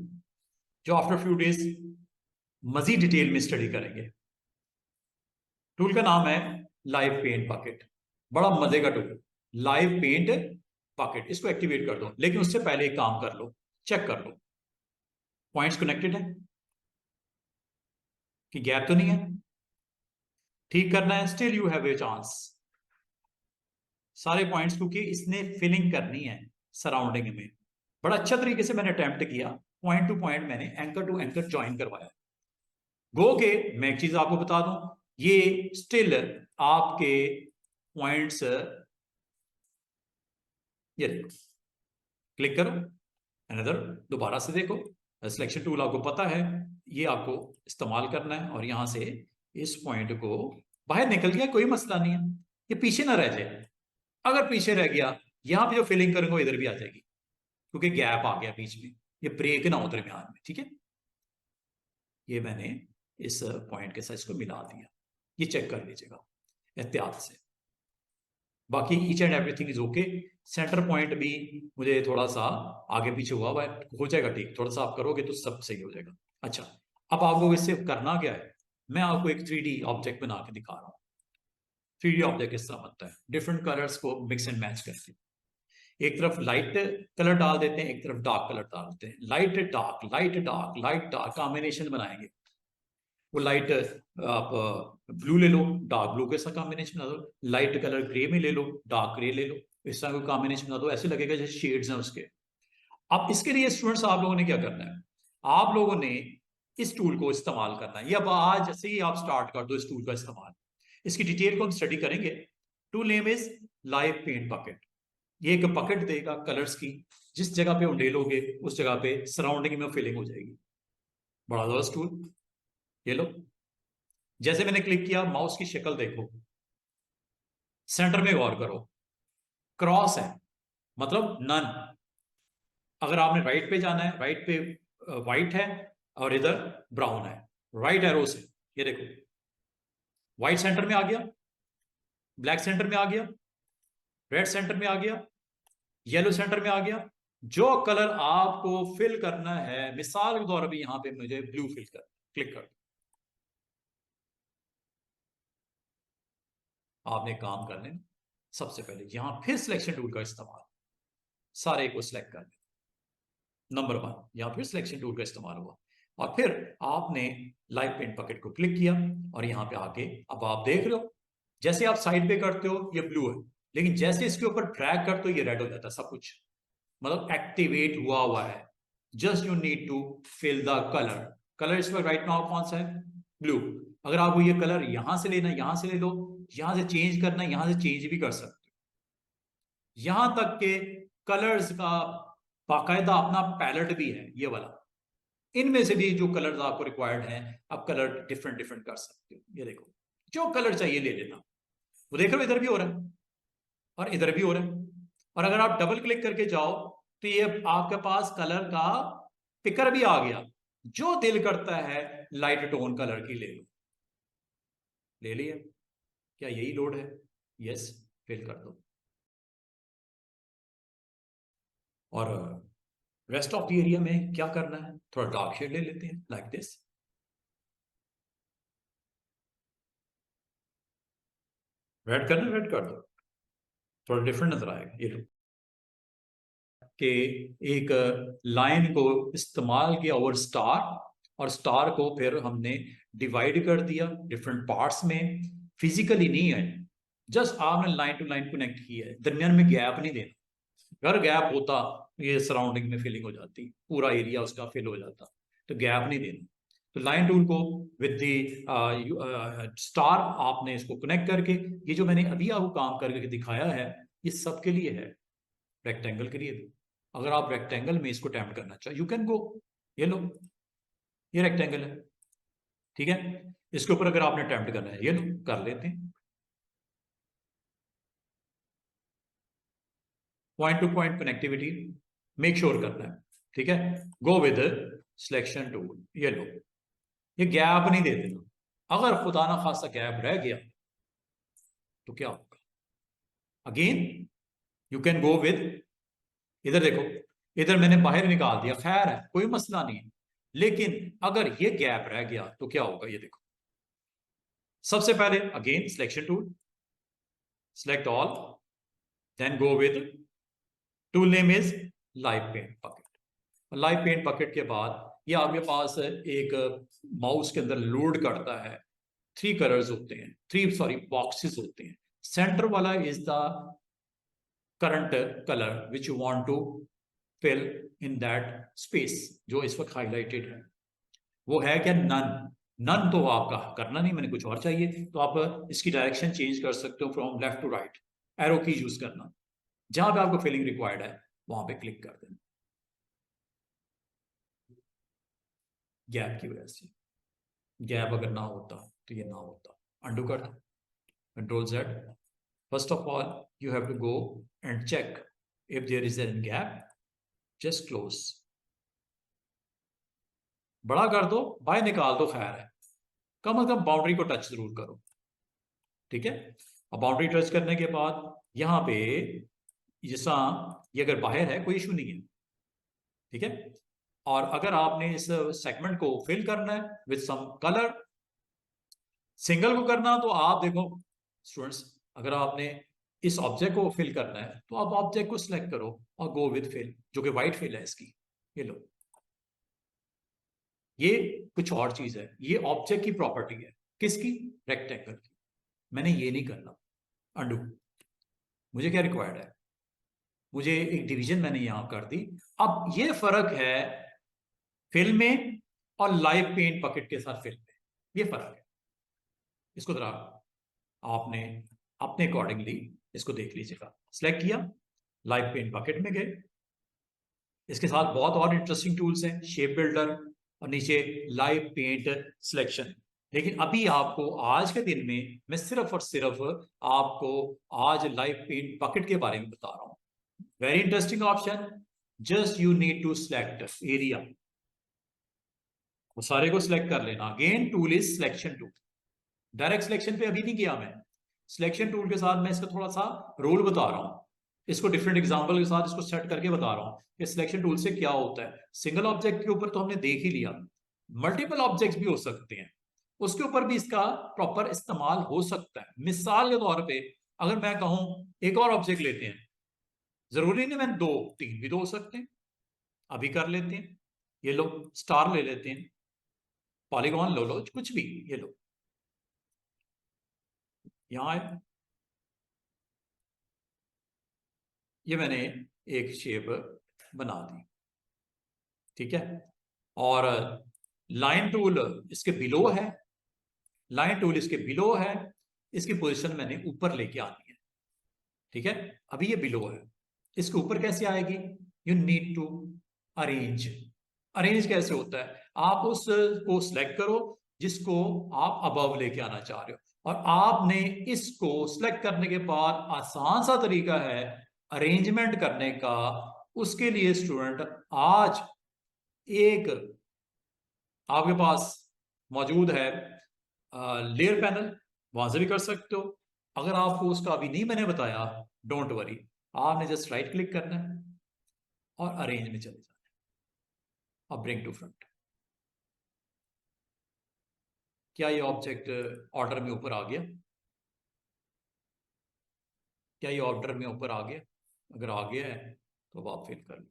A: जो आफ्टर फ्यू डेज मजीद डिटेल में स्टडी करेंगे। टूल का नाम है लाइव पेंट बकेट, बड़ा मजे का टूल, लाइव पेंट बकेट। इसको एक्टिवेट कर दो, लेकिन उससे पहले एक काम कर लो, चेक कर लो पॉइंट्स कनेक्टेड है कि गैप तो नहीं है। ठीक करना है, still you have a chance. सारे पॉइंट्स, क्योंकि इसने फिलिंग करनी है सराउंडिंग में। बड़ा अच्छा तरीके से मैंने अटेम्प्ट किया, पॉइंट टू पॉइंट मैंने एंकर टू एंकर ज्वाइन करवाया। गो के मैं एक चीज आपको बता दूं, ये स्टिल आपके पॉइंट्स, ये देखो, क्लिक करो, अनदर, दोबारा से देखो, सिलेक्शन टूल आपको पता है, ये आपको इस्तेमाल करना है। और यहां से इस पॉइंट को बाहर निकल गया, कोई मसला नहीं है, ये पीछे ना रह जाए। अगर पीछे रह गया, यहां पे जो फिलिंग करेंगे वो इधर भी आ जाएगी, क्योंकि गैप आ गया बीच में, ये ब्रेक ना हो दरमियान में। ठीक है, ये मैंने इस पॉइंट के साथ इसको मिला दिया, ये चेक कर लीजिएगा एहतियात से। बाकी each and everything is okay. Centre point भी मुझे थोड़ा सा आगे पीछे हुआ है, हो जाएगा ठीक, थोड़ा सा आप करोगे तो सब सही हो जाएगा। अच्छा, अब आपको इससे करना क्या है, मैं आपको एक 3D ऑब्जेक्ट बना के दिखा रहा हूँ। 3D ऑब्जेक्ट इस तरह बनता है, डिफरेंट कलर्स को मिक्स एंड मैच करके, एक तरफ लाइट कलर डाल देते हैं, एक तरफ डार्क कलर डाल देते हैं, light dark, light dark, light dark combination बनाएंगे। वो लाइट आप ब्लू ले लो, डार्क ब्लू के साथ कॉम्बिनेशन बना दो, लाइट कलर ग्रे में ले लो, डार्क ग्रे ले लो, इस तरह का कॉम्बिनेशन बना दो, ऐसे लगेगा जैसे शेड्स हैं उसके। अब इसके लिए स्टूडेंट्स आप लोगों ने क्या करना है, आप लोगों ने इस टूल को इस्तेमाल करना है। ये अब आज से ही आप स्टार्ट कर दो इस टूल का इस्तेमाल। इसकी डिटेल को हम स्टडी करेंगे। Tool name is live paint bucket. ये एक बकेट देगा कलर्स की, जिस जगह पे उंडेलोगे उस जगह पे सराउंडिंग में फिलिंग हो जाएगी। बड़ा जबरदस्त टूल, ये लो। जैसे मैंने क्लिक किया, माउस की शक्ल देखो, सेंटर में गौर करो, क्रॉस है, मतलब नन। अगर आपने राइट पे जाना है, राइट पे व्हाइट है और इधर ब्राउन है, राइट एरो से, ये देखो, व्हाइट सेंटर में आ गया, ब्लैक सेंटर में आ गया, रेड सेंटर में आ गया, येलो सेंटर में आ गया। जो कलर आपको फिल करना है, मिसाल के तौर पे यहां पे मुझे ब्लू फिल कर, क्लिक कर, आपने काम करने, सबसे पहले यहां फिर सिलेक्शन टूल का इस्तेमाल, सारे को सिलेक्ट कर, नंबर 1 यहां फिर सिलेक्शन टूल का इस्तेमाल हुआ, और फिर आपने लाइव पेंट बकेट को क्लिक किया, और यहां पे आके अब आप देख रहे हो, जैसे आप साइड पे करते हो ये ब्लू है, लेकिन जैसे इसके ऊपर ड्रैग करते हो ये रेड हो जाता है सब कुछ, मतलब एक्टिवेट हुआ हुआ है। Just you need to fill the colour. Colour इस वक्त राइट नाउ कौन सा है, ब्लू। अगर आपको ये कलर यहां से लेना, यहां से ले लो, यहां से चेंज करना, यहां से चेंज भी कर सकते हो। यहां तक के कलर्स का बाकायदा अपना पैलेट भी है ये वाला, इनमें से भी जो कलर्स आपको रिक्वायर्ड हैं, आप कलर डिफरेंट डिफरेंट कर सकते हो। ये देखो, जो कलर चाहिए ले लेना। वो देख रहे हो, इधर भी हो रहा है और इधर भी हो रहा है। और अगर आप डबल क्लिक करके जाओ तो ये आपके पास कलर का पिकर भी आ गया। जो दिल करता है लाइट टोन कलर की ले लो, ले लिया। क्या यही लोड है, यस, फिल कर दो। और रेस्ट ऑफ द एरिया में क्या करना है, थोड़ा डार्क शेड ले लेते हैं, लाइक दिस। रेड करना, रेड कर दो, थोड़ा डिफरेंट नजर आएगा। ये लो कि एक लाइन को इस्तेमाल किया ओवर स्टार, और स्टार को फिर हमने डिवाइड कर दिया डिफरेंट पार्ट्स में, फिजिकली नहीं है, जस्ट आपने लाइन टू लाइन कनेक्ट किया है, दरमियान में गैप नहीं देना। अगर गैप होता ये सराउंडिंग में फिलिंग हो जाती, पूरा एरिया उसका फिल हो जाता, तो गैप नहीं देना। तो लाइन टूल को विद द स्टार आपने इसको कनेक्ट करके, ये जो मैंने अभी आपको काम करके दिखाया है, ये सबके लिए है, रेक्टेंगल के लिए भी। अगर आप रेक्टेंगल में इसको अटेम्प्ट करना चाहो, यू कैन गो। ये लो, ये रेक्टेंगल है, ठीक है, इसके ऊपर अगर आपने अटेम्प्ट करना है, ये लो, कर लेते हैं। Point two point connectivity make sure करना है, ठीक है। गो विद सिलेक्शन टूल, ये लो, ये गैप नहीं दे देना। अगर खुदा ना खासा गैप रह गया तो क्या होगा? Again you can go with, इधर देखो, इधर मैंने बाहर निकाल दिया, खैर है, कोई मसला नहीं है। लेकिन अगर ये गैप रह गया तो क्या होगा? ये देखो, सबसे पहले again selection tool, select all, then go with tool name is live paint bucket. Live paint bucket के बाद ये आपके पास एक माउस के अंदर लोड करता है। 3 कलर्स होते हैं, 3 सॉरी बॉक्सेस होते हैं। सेंटर वाला is the current colour which you want to fill in that space, जो इस वक्त हाईलाइटेड है। वो है क्या? नन। नन तो आपका करना नहीं, मैंने कुछ और चाहिए, तो आप इसकी डायरेक्शन चेंज कर सकते हो from left to right, arrow की यूज करना। जहां पे आपको फिलिंग रिक्वायर्ड है वहां पे क्लिक कर देना। गैप की वजह से, गैप अगर ना होता तो ये ना होता। अंडू कर दो, control Z. First of all you have to go and check if there is an gap, just close. बड़ा कर दो, बाहर निकाल दो, खैर है, कम से कम बाउंड्री को टच जरूर करो, ठीक है। अब बाउंड्री टच करने के बाद यहां पे जैसा ये अगर बाहर है कोई इशू नहीं है, ठीक है। और अगर आपने इस सेगमेंट को फिल करना है विद सम कलर, सिंगल को करना, तो आप देखो स्टूडेंट्स, अगर आपने इस ऑब्जेक्ट को फिल करना है तो आप ऑब्जेक्ट को सिलेक्ट करो और गो विद फिल, जो कि व्हाइट फिल है इसकी। ये लो, ये कुछ और चीज है, ये ऑब्जेक्ट की प्रॉपर्टी है। किसकी? रेक्टेंगल की। मैंने ये नहीं करना, अंडू। मुझे क्या रिक्वायर्ड है? मुझे एक डिवीजन मैंने यहां कर दी। अब ये फर्क है फिल में और लाइव पेंट बकेट के साथ फिल में, ये फर्क है। इसको जरा आपने अपने अकॉर्डिंगली इसको देख लीजिएगा। सिलेक्ट किया, लाइव पेंट बकेट में गए, इसके साथ बहुत और इंटरेस्टिंग टूल्स हैं, शेप बिल्डर और नीचे लाइव पेंट सिलेक्शन। लेकिन अभी आपको आज के दिन में मैं सिर्फ और सिर्फ आपको आज लाइव पेंट बकेट के बारे में बता रहा हूं। Very interesting option, just you need to select area, वो सारे को सिलेक्ट कर लेना। Again tool is selection tool. Direct selection पे अभी नहीं किया मैं, सिलेक्शन टूल के साथ मैं इसका थोड़ा सा रोल बता रहा हूं, इसको डिफरेंट एग्जांपल के साथ इसको सेट करके बता रहा हूं कि सिलेक्शन टूल से क्या होता है। सिंगल ऑब्जेक्ट के ऊपर तो हमने देख ही लिया, मल्टीपल ऑब्जेक्ट्स भी हो सकते हैं, उसके ऊपर भी इसका प्रॉपर इस्तेमाल हो सकता है। मिसाल के तौर पे अगर मैं कहूं एक और ऑब्जेक्ट लेते हैं, जरूरी नहीं मैं 2 3 भी तो हो सकते हैं, अभी कर लेते हैं। ये लो, स्टार ले लेते हैं, पॉलीगॉन लो, लो कुछ भी, ये लो, यहां आए, ये मैंने एक शेप बना दी, ठीक है। और लाइन टूल इसके बिलो है, लाइन टूल इसके बिलो है, इसकी पोजीशन मैंने ऊपर लेके आनी है, ठीक है। अभी ये बिलो है, इसके ऊपर कैसे आएगी? You need to arrange. Arrange कैसे होता है? आप उसको सिलेक्ट करो जिसको आप अबव लेके आना चाह रहे हो, और आपने इसको सिलेक्ट करने के बाद आसान सा तरीका है अरेंजमेंट करने का। उसके लिए स्टूडेंट आज एक आपके पास मौजूद है लेयर पैनल, वहां से भी कर सकते हो। अगर आपको उसका अभी नहीं मैंने बताया, डोंट वरी, आपने जस्ट राइट क्लिक करना है और अरेंज में चले जाना है और ब्रिंग टू फ्रंट। क्या ये ऑब्जेक्ट ऑर्डर में ऊपर आ गया? क्या ये ऑर्डर में ऊपर आ गया? अगर आ गया है तो अब आप फिल कर लो।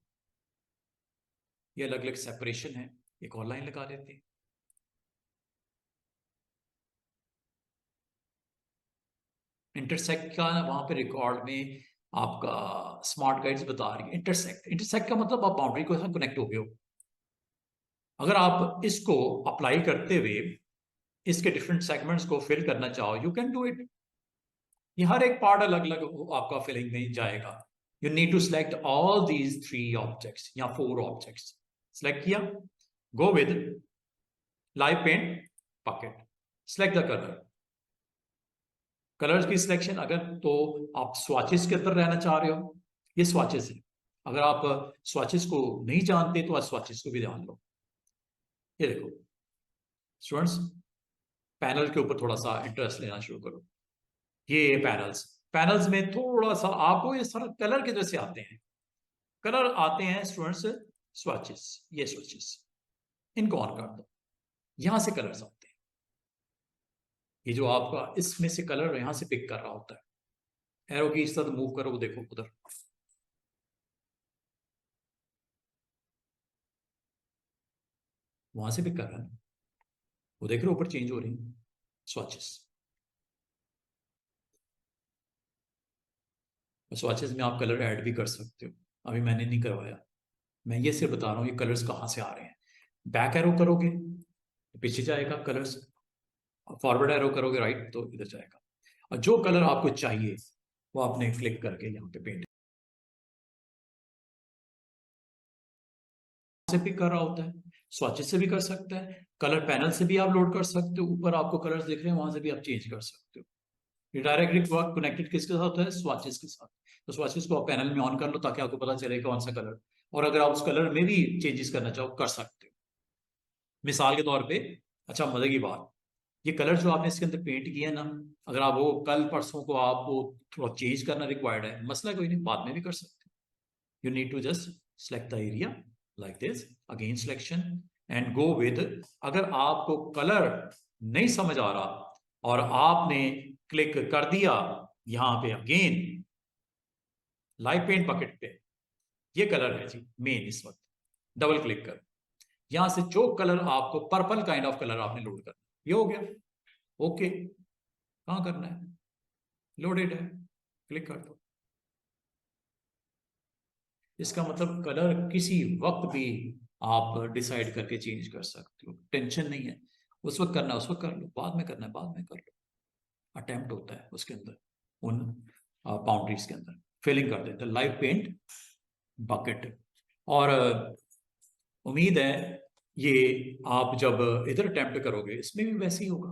A: ये अलग अलग सेपरेशन है, एक और लाइन लगा लेते हैं। इंटरसेक्ट का वहां पे रिकॉर्ड में आपका स्मार्ट गाइड्स बता रही है इंटरसेक्ट। इंटरसेक्ट का मतलब आप बाउंड्री को कनेक्ट हो गए हो। अगर आप इसको अप्लाई करते हुए इसके डिफरेंट सेगमेंट्स को फिल करना चाहो, यू कैन डू इट। ये हर एक पार्ट अलग अलग आपका फिलिंग में जाएगा। You need to select all these 3 objects या 4 objects. Select किया, go with live paint bucket. Select the color. Colours की सिलेक्शन अगर तो आप स्वाचेस के अंदर रहना चाह रहे हो, ये स्वाचेस है. अगर आप स्वाचेस को नहीं जानते तो आप स्वाचेस को भी ध्यान लो. ये देखो स्टूडेंट्स, पैनल के ऊपर थोड़ा सा इंटरेस्ट लेना शुरू करो. ये पैनल्स में थोड़ा सा आपको ये सारा कलर के जैसे आते हैं. कलर आते हैं स्टूडेंट्स स्वाचेस, ये स्वाचेस इनको ऑन कर दो. यहां से कलर्स आते हैं. ये जो आपका इसमें से कलर यहां से पिक कर रहा होता है. एरो की इस तरह मूव करो, वो देखो उधर. वहां से पिक कर रहा है, वो देख रहे हो ऊपर चेंज हो रही है स्वाचेस. स्वाचेस में आप कलर ऐड भी कर सकते हो. अभी मैंने नहीं करवाया, मैं ये सिर्फ बता रहा हूँ ये कलर्स कहाँ से आ रहे हैं. बैक एरो करोगे तो पीछे जाएगा कलर्स, फॉरवर्ड एरो करोगे राइट तो इधर जाएगा. और जो कलर आपको चाहिए वो आपने क्लिक करके यहाँ पे पेंट से पिक कर रहा होता है. स्वाचेस से भी कर सकता है, कलर पैनल से भी आप लोड कर सकते हो. ऊपर आपको कलर्स दिख रहे हैं वहां से भी आप चेंज कर सकते हो. ये डायरेक्टली कनेक्टेड किसके साथ होता है? स्वाचेस के साथ. तो स्वाचेस को आप पैनल में ऑन कर लो ताकि आपको पता चले कौन सा कलर. और अगर आप उस कलर में भी चेंजेस करना चाहो कर सकते हो. मिसाल के तौर पे, अच्छा मजे की बात, ये कलर जो आपने इसके अंदर पेंट किया है ना, अगर आप वो कल परसों को आपको थोड़ा चेंज करना रिक्वायर्ड है, मसला कोई नहीं, बाद में भी कर सकते हो. You need to just select the area like this, again selection and go with. अगर आपको कलर नहीं समझ आ रहा और आपने क्लिक कर दिया यहां पे अगेन लाइव पेंट बकेट पे, ये कलर है जी मेन इस वक्त, डबल क्लिक कर. यहां से जो कलर आपको पर्पल काइंड ऑफ कलर आपने लोड करना, ये हो गया. ओके, कहां करना है? लोडेड है, क्लिक कर दो. इसका मतलब कलर किसी वक्त भी आप डिसाइड करके चेंज कर सकते हो, टेंशन नहीं है. उस वक्त करना है उस वक्त कर लो, बाद में करना है बाद में कर लो. अटेम्प्ट होता है उसके अंदर, उन बाउंड्रीज के अंदर फिलिंग कर देते हैं लाइव पेंट बकेट. और उम्मीद है ये आप जब इधर अटेम्प्ट करोगे इसमें भी वैसे ही होगा.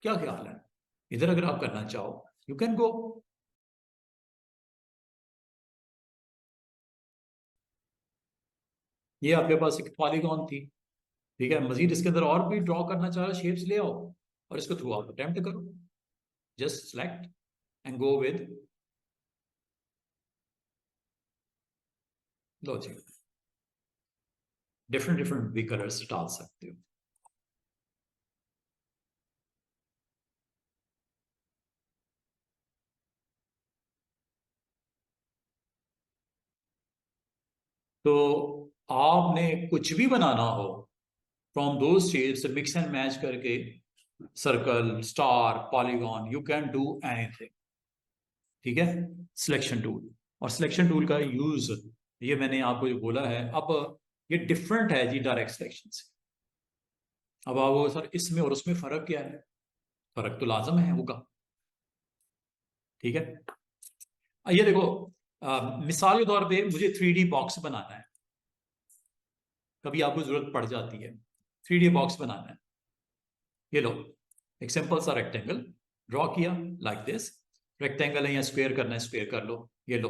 A: क्या ख्याल है? इधर अगर आप करना चाहो यू कैन गो. ये आपके पास एक पॉलीगॉन थी, ठीक है. मजीद इसके अंदर और भी ड्रॉ करना चाहो शेप्स ले आओ और इसको थ्रू आउट अटेम्प्ट करो. Just select and go with logic. Different different भी कलर्स डाल सकते हो. तो आपने कुछ भी बनाना हो फ्रॉम दो शेप्स मिक्स एंड मैच करके, circle, star, polygon, you can do anything. ठीक है. सिलेक्शन टूल, और सिलेक्शन टूल का यूज ये मैंने आपको जो बोला है, अब ये डिफरेंट है जी डायरेक्ट सिलेक्शन से. अब आप वो सर इसमें और उसमें फर्क क्या है? फर्क तो लाजम है होगा. ठीक है. ये देखो, मिसाल के तौर पे मुझे 3D बॉक्स बनाना है, कभी आपको जरूरत पड़ जाती है 3D बॉक्स बनाना है. ये लो, एक सिंपल सा रेक्टेंगल ड्रॉ किया लाइक दिस. रेक्टेंगल है या स्क्वायर करना है स्क्वायर कर लो. ये लो,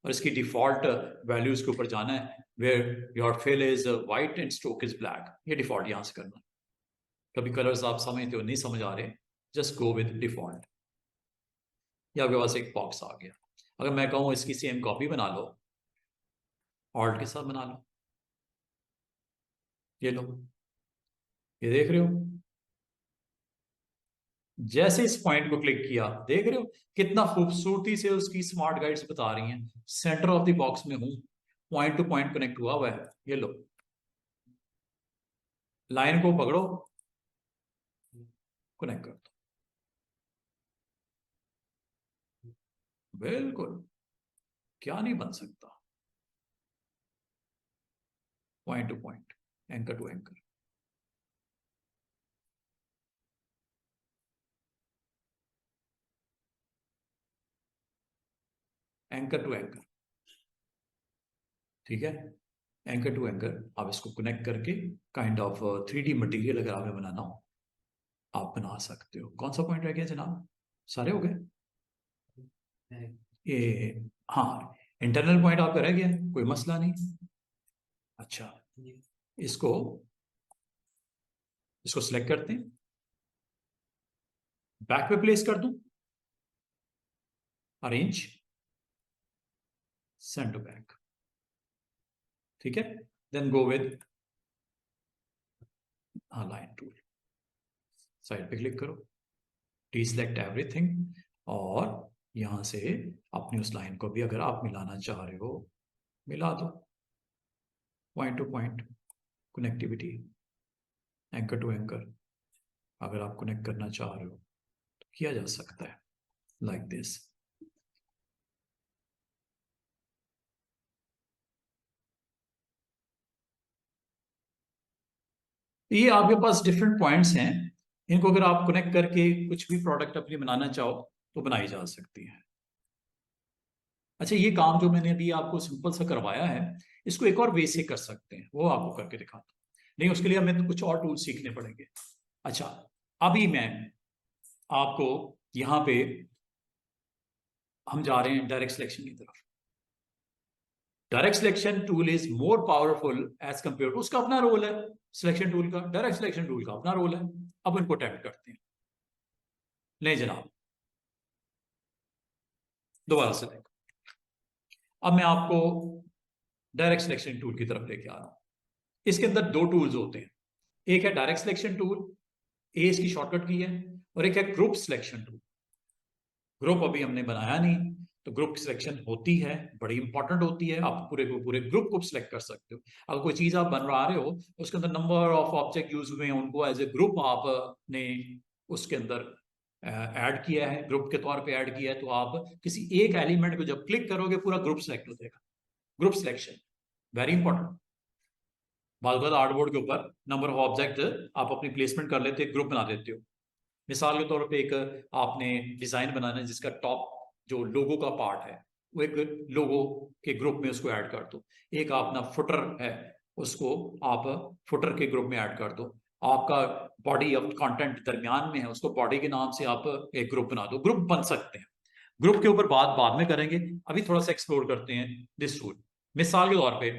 A: और इसकी डिफॉल्ट वैल्यूज के ऊपर जाना है, where your fill is white and stroke is black. ये डिफॉल्ट यहां से करना है. कभी कलर्स आप समझते हो नहीं समझ आ रहे, जस्ट गो विद डिफॉल्ट. या आपके पास एक बॉक्स आ गया. अगर मैं कहूँ इसकी सेम कॉपी बना लो, ऑल्ट के साथ बना लो. ये लो, ये देख रहे हो, जैसे इस पॉइंट को क्लिक किया देख रहे हो कितना खूबसूरती से उसकी स्मार्ट गाइड्स बता रही हैं. सेंटर ऑफ द बॉक्स में हूं, पॉइंट टू पॉइंट कनेक्ट हुआ हुआ है. ये लो, लाइन को पकड़ो, कनेक्ट कर दो. बिल्कुल, क्या नहीं बन सकता. Point two point, anchor to anchor. Anchor to anchor. ठीक है, एंकर टू एंकर आप इसको कनेक्ट करके काइंड ऑफ 3D मटेरियल अगर आपने बनाना हो आप बना सकते हो। कौन सा पॉइंट रह गया जनाब? सारे हो गए ये? हाँ, इंटरनल पॉइंट आपका रह गया, कोई मसला नहीं। अच्छा, इसको इसको सिलेक्ट करते हैं, बैक पे प्लेस कर दूं, अरेंज, सेंड टू बैक, ठीक है। Then go with line tool, side पे क्लिक करो, डीसेलेक्ट एवरीथिंग, और यहां से अपनी उस लाइन को भी अगर आप मिलाना चाह रहे हो मिला दो। Point two point connectivity, anchor to anchor अगर आप कनेक्ट करना चाह रहे हो तो किया जा सकता है लाइक दिस। ये आपके पास डिफरेंट पॉइंट्स हैं, इनको अगर आप कनेक्ट करके कुछ भी प्रोडक्ट अपनी बनाना चाहो तो बनाई जा सकती है। अच्छा, ये काम जो मैंने अभी आपको सिंपल सा करवाया है, इसको एक और वे से कर सकते हैं, वो आपको करके दिखाता हूं। नहीं, उसके लिए हमें तो कुछ और टूल सीखने पड़ेंगे। अच्छा, अभी मैं आपको यहां पे हम जा रहे हैं डायरेक्ट सिलेक्शन की तरफ। Direct selection tool is more powerful as compare to, उसका अपना रोल है सिलेक्शन टूल का, डायरेक्ट सिलेक्शन टूल का अपना रोल है। अब इनको अटेम्प्ट करते हैं। नहीं जनाब, दोबारा से देखो। अब मैं आपको डायरेक्ट सिलेक्शन टूल की तरफ लेके आ रहा हूं। इसके अंदर दो टूल्स होते हैं, एक है डायरेक्ट सिलेक्शन टूल, ए इसकी शॉर्टकट की है, और एक है ग्रुप सिलेक्शन टूल। ग्रुप अभी हमने बनाया नहीं, तो ग्रुप सिलेक्शन होती है, बड़ी इंपॉर्टेंट होती है। आप पूरे को पूरे ग्रुप को सिलेक्ट कर सकते हो। अगर कोई चीज आप बनवा रहे हो, उसके अंदर नंबर ऑफ ऑब्जेक्ट यूज हुए हैं, उनको एज ए ग्रुप आपने उसके अंदर ऐड किया है, ग्रुप के तौर पे ऐड किया है, तो आप किसी एक एलिमेंट को जब क्लिक करोगे पूरा ग्रुप सेलेक्ट हो जाएगा। Group selection very important. बार आर्टबोर्ड के ऊपर नंबर ऑफ ऑब्जेक्ट आप अपनी प्लेसमेंट कर लेते हो, ग्रुप बना देते हो। मिसाल के तौर पे एक आपने डिजाइन बनाना है जिसका टॉप जो लोगो का पार्ट है, वो एक लोगो के ग्रुप में उसको ऐड कर दो। एक अपना फुटर है, उसको आप फुटर के ग्रुप में ऐड कर दो। आपका बॉडी ऑफ कंटेंट दरमियान में है, उसको बॉडी के नाम से आप एक ग्रुप बना दो। ग्रुप बन सकते हैं, ग्रुप के ऊपर बात बाद में करेंगे, अभी थोड़ा सा एक्सप्लोर करते हैं दिस टूल। मिसाल के तौर पे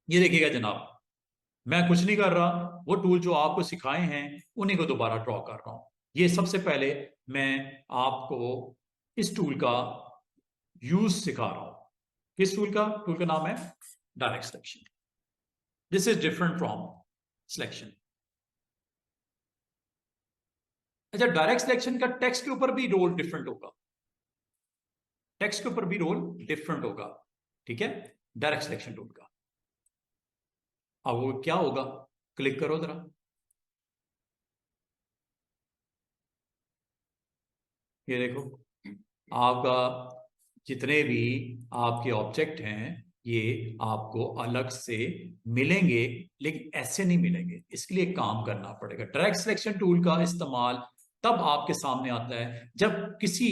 A: ये देखिएगा जनाब, मैं कुछ नहीं कर रहा, वो टूल जो आपको सिखाए हैं उन्हीं को दोबारा ड्रॉ कर रहा हूं। ये सबसे पहले मैं आपको इस टूल का यूज सिखा रहा हूं। किस टूल का? टूल का नाम है direct selection. This is different from selection. अच्छा, डायरेक्ट सिलेक्शन का टेक्स्ट के ऊपर भी रोल डिफरेंट होगा, टेक्स्ट के ऊपर भी रोल डिफरेंट होगा, ठीक है, डायरेक्ट सिलेक्शन टूल का। अब वो क्या होगा, क्लिक करो जरा, ये देखो आपका जितने भी आपके ऑब्जेक्ट हैं ये आपको अलग से मिलेंगे, लेकिन ऐसे नहीं मिलेंगे। इसके लिए काम करना पड़ेगा। डायरेक्ट सिलेक्शन टूल का इस्तेमाल तब आपके सामने आता है जब किसी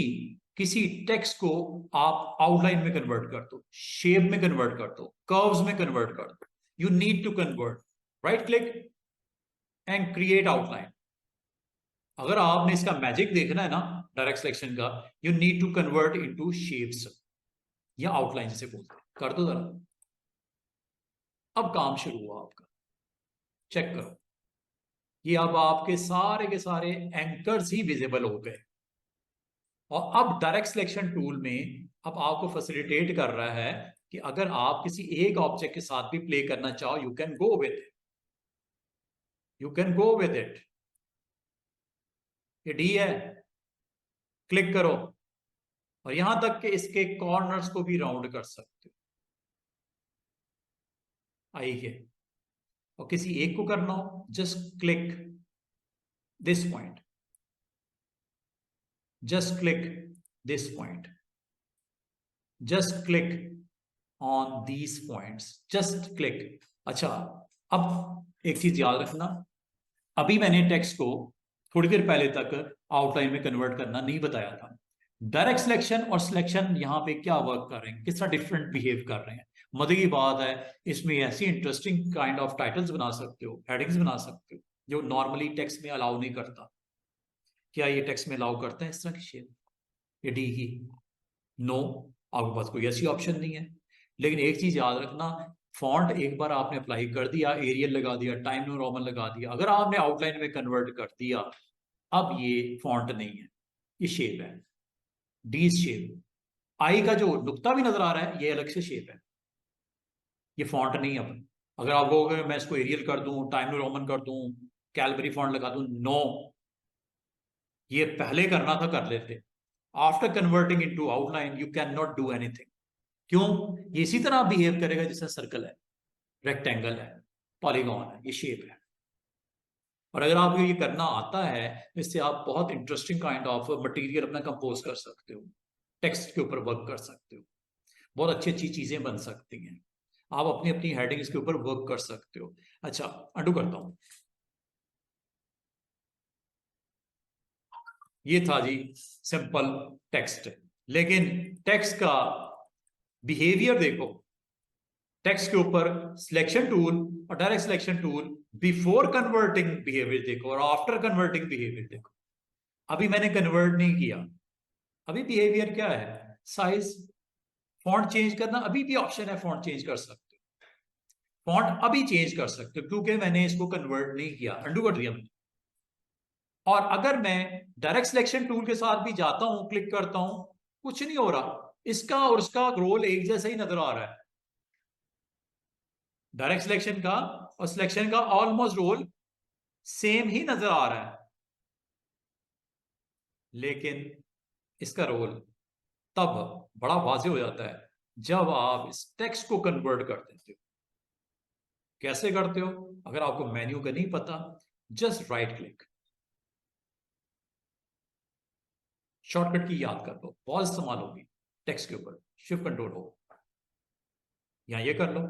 A: किसी टेक्स्ट को आप आउटलाइन में कन्वर्ट कर दो, शेप में कन्वर्ट कर दो, कर्व्स में कन्वर्ट कर दो। You need to convert, right click and create outline. अगर आपने इसका मैजिक देखना है ना डायरेक्ट सिलेक्शन का, you need to convert into shapes या आउटलाइन जिसे बोलते हैं। कर दो जरा, अब काम शुरू हुआ आपका, चेक करो, ये अब आपके सारे के सारे एंकर्स ही विजिबल हो गए। और अब डायरेक्ट सिलेक्शन टूल में अब आपको फैसिलिटेट कर रहा है कि अगर आप किसी एक ऑब्जेक्ट के साथ भी प्ले करना चाहो, you can go with it, you can go with it. ये डी है, क्लिक करो, और यहां तक कि इसके कॉर्नर्स को भी राउंड कर सकते हो। आइए, और किसी एक को करना हो, just click this point, just click this point, just click on these points, just click. अच्छा, अब एक चीज याद रखना, अभी मैंने टेक्स्ट को थोड़ी देर पहले तक आउटलाइन में कन्वर्ट करना नहीं बताया था। डायरेक्ट सिलेक्शन और सिलेक्शन यहां पे क्या वर्क कर रहे हैं, किस तरह डिफरेंट बिहेव कर रहे हैं। मजे की बात है, इसमें ऐसी इंटरेस्टिंग काइंड ऑफ टाइटल्स बना सकते हो, हेडिंग्स बना सकते हो जो नॉर्मली टेक्स्ट में अलाउ नहीं करता। क्या ये टेक्स्ट में अलाउ करते हैं इस तरह की शेप, ये डी ही? नो, आपके पास कोई ऐसी ऑप्शन नहीं है। लेकिन एक चीज याद रखना, फॉन्ट एक बार आपने अप्लाई कर दिया, एरियल लगा दिया, टाइम न्यू रोमन लगा दिया, अगर आपने आउटलाइन में कन्वर्ट कर दिया, अब ये फॉन्ट नहीं है, ये शेप है, डी शेप। आई का जो नुक्ता भी नजर आ रहा है, ये अलग से शेप है, ये फॉन्ट नहीं है। अब अगर आप कहोगे मैं इसको एरियल कर दूं, टाइम न्यू रोमन कर दूं, कैलबरी फॉन्ट लगा दूं, नो, ये पहले करना था कर लेते। After converting into outline you can not do anything. क्यों? ये इसी तरह बिहेव करेगा जैसे सर्कल है, रेक्टेंगल है, पॉलीगॉन है, ये शेप है। और अगर आपको ये करना आता है, इससे आप बहुत इंटरेस्टिंग काइंड ऑफ मटेरियल अपना कंपोज कर सकते हो, टेक्स्ट के ऊपर वर्क कर सकते हो, बहुत अच्छी अच्छी चीजें बन सकती हैं। आप अपनी अपनी हेडिंग्स के ऊपर वर्क कर सकते हो। अच्छा, अंडू करता हूं। ये था जी सिंपल टेक्स्ट, लेकिन टेक्स्ट का बिहेवियर देखो। टेक्स्ट के ऊपर सिलेक्शन टूल और direct selection tool, before converting behaviour देखो और आफ्टर कन्वर्टिंग बिहेवियर देखो। अभी मैंने कन्वर्ट नहीं किया, अभी बिहेवियर क्या है? साइज, फॉन्ट चेंज करना, अभी भी ऑप्शन है, फॉन्ट चेंज कर सकते हो, फॉन्ट अभी चेंज कर सकते हो क्योंकि मैंने इसको कन्वर्ट नहीं किया, अंडू कर दिया मैंने। और अगर मैं डायरेक्ट सिलेक्शन टूल के साथ भी जाता हूं, क्लिक करता हूं, कुछ नहीं हो रहा, इसका और उसका रोल एक जैसा ही नजर आ रहा है। डायरेक्ट सिलेक्शन का और सिलेक्शन का ऑलमोस्ट रोल सेम ही नजर आ रहा है, लेकिन इसका रोल तब बड़ा वाज़ेह हो जाता है जब आप इस टेक्स्ट को कन्वर्ट कर देते हो। कैसे करते हो? अगर आपको मेन्यू का नहीं पता, जस्ट राइट क्लिक, शॉर्टकट की याद कर लो, बहुत इस्तेमाल होगी टेक्स्ट के ऊपर, शिफ्ट कंट्रोल हो, या ये कर लो,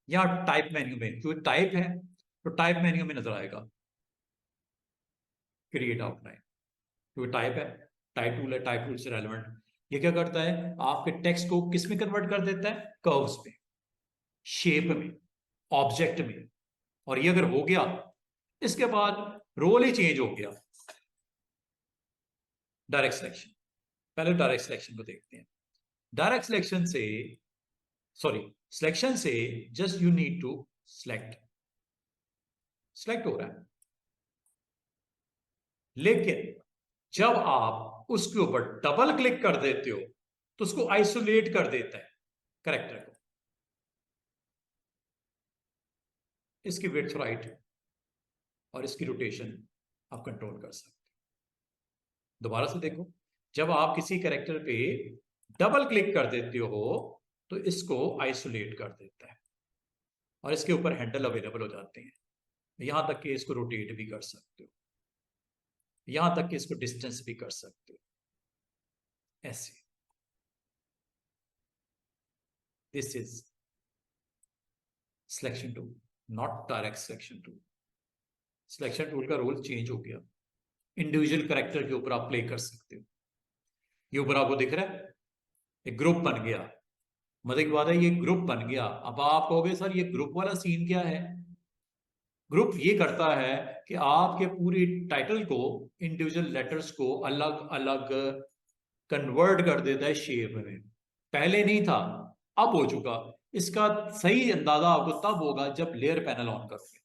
A: या टाइप मेन्यू में, क्योंकि टाइप है तो टाइप मेन्यू में नजर आएगा क्रिएट आउटलाइन, क्योंकि टाइप है, टाइप टूल है, टाइप टूल से रेलेवेंट। ये क्या करता है? आपके टेक्स्ट को किस में कन्वर्ट कर देता है? कर्व्स में, शेप में, ऑब्जेक्ट में। और ये अगर हो गया, इसके बाद रोल ही चेंज हो गया। डायरेक्ट सिलेक्शन, पहले डायरेक्ट सिलेक्शन को देखते हैं। डायरेक्ट सिलेक्शन से, सॉरी, सिलेक्शन से just you need to select, select हो रहा है, लेकिन जब आप उसके ऊपर डबल क्लिक कर देते हो तो उसको आइसोलेट कर देता है कैरेक्टर को। इसकी विड्थ राइट और इसकी रोटेशन आप कंट्रोल कर सकते हो। दोबारा से देखो, जब आप किसी कैरेक्टर पे डबल क्लिक कर देते हो तो इसको आइसोलेट कर देता है और इसके ऊपर हैंडल अवेलेबल हो जाते हैं। यहां तक कि इसको रोटेट भी कर सकते हो, यहां तक कि इसको डिस्टेंस भी कर सकते हो, ऐसे। This is selection tool, not direct selection tool. Selection tool का रोल चेंज हो गया, इंडिविजुअल कैरेक्टर के ऊपर आप प्ले कर सकते हो। ये ऊपर आपको दिख रहा है, एक ग्रुप बन गया, मजे की बात है, ये ग्रुप बन गया। अब आप कहोगे सर ये ग्रुप वाला सीन क्या है? ग्रुप ये करता है कि आपके पूरी टाइटल को, इंडिविजुअल लेटर्स को अलग अलग कन्वर्ट कर देता है शेप में। पहले नहीं था, अब हो चुका। इसका सही अंदाजा आपको तब होगा जब लेयर पैनल ऑन करोगे।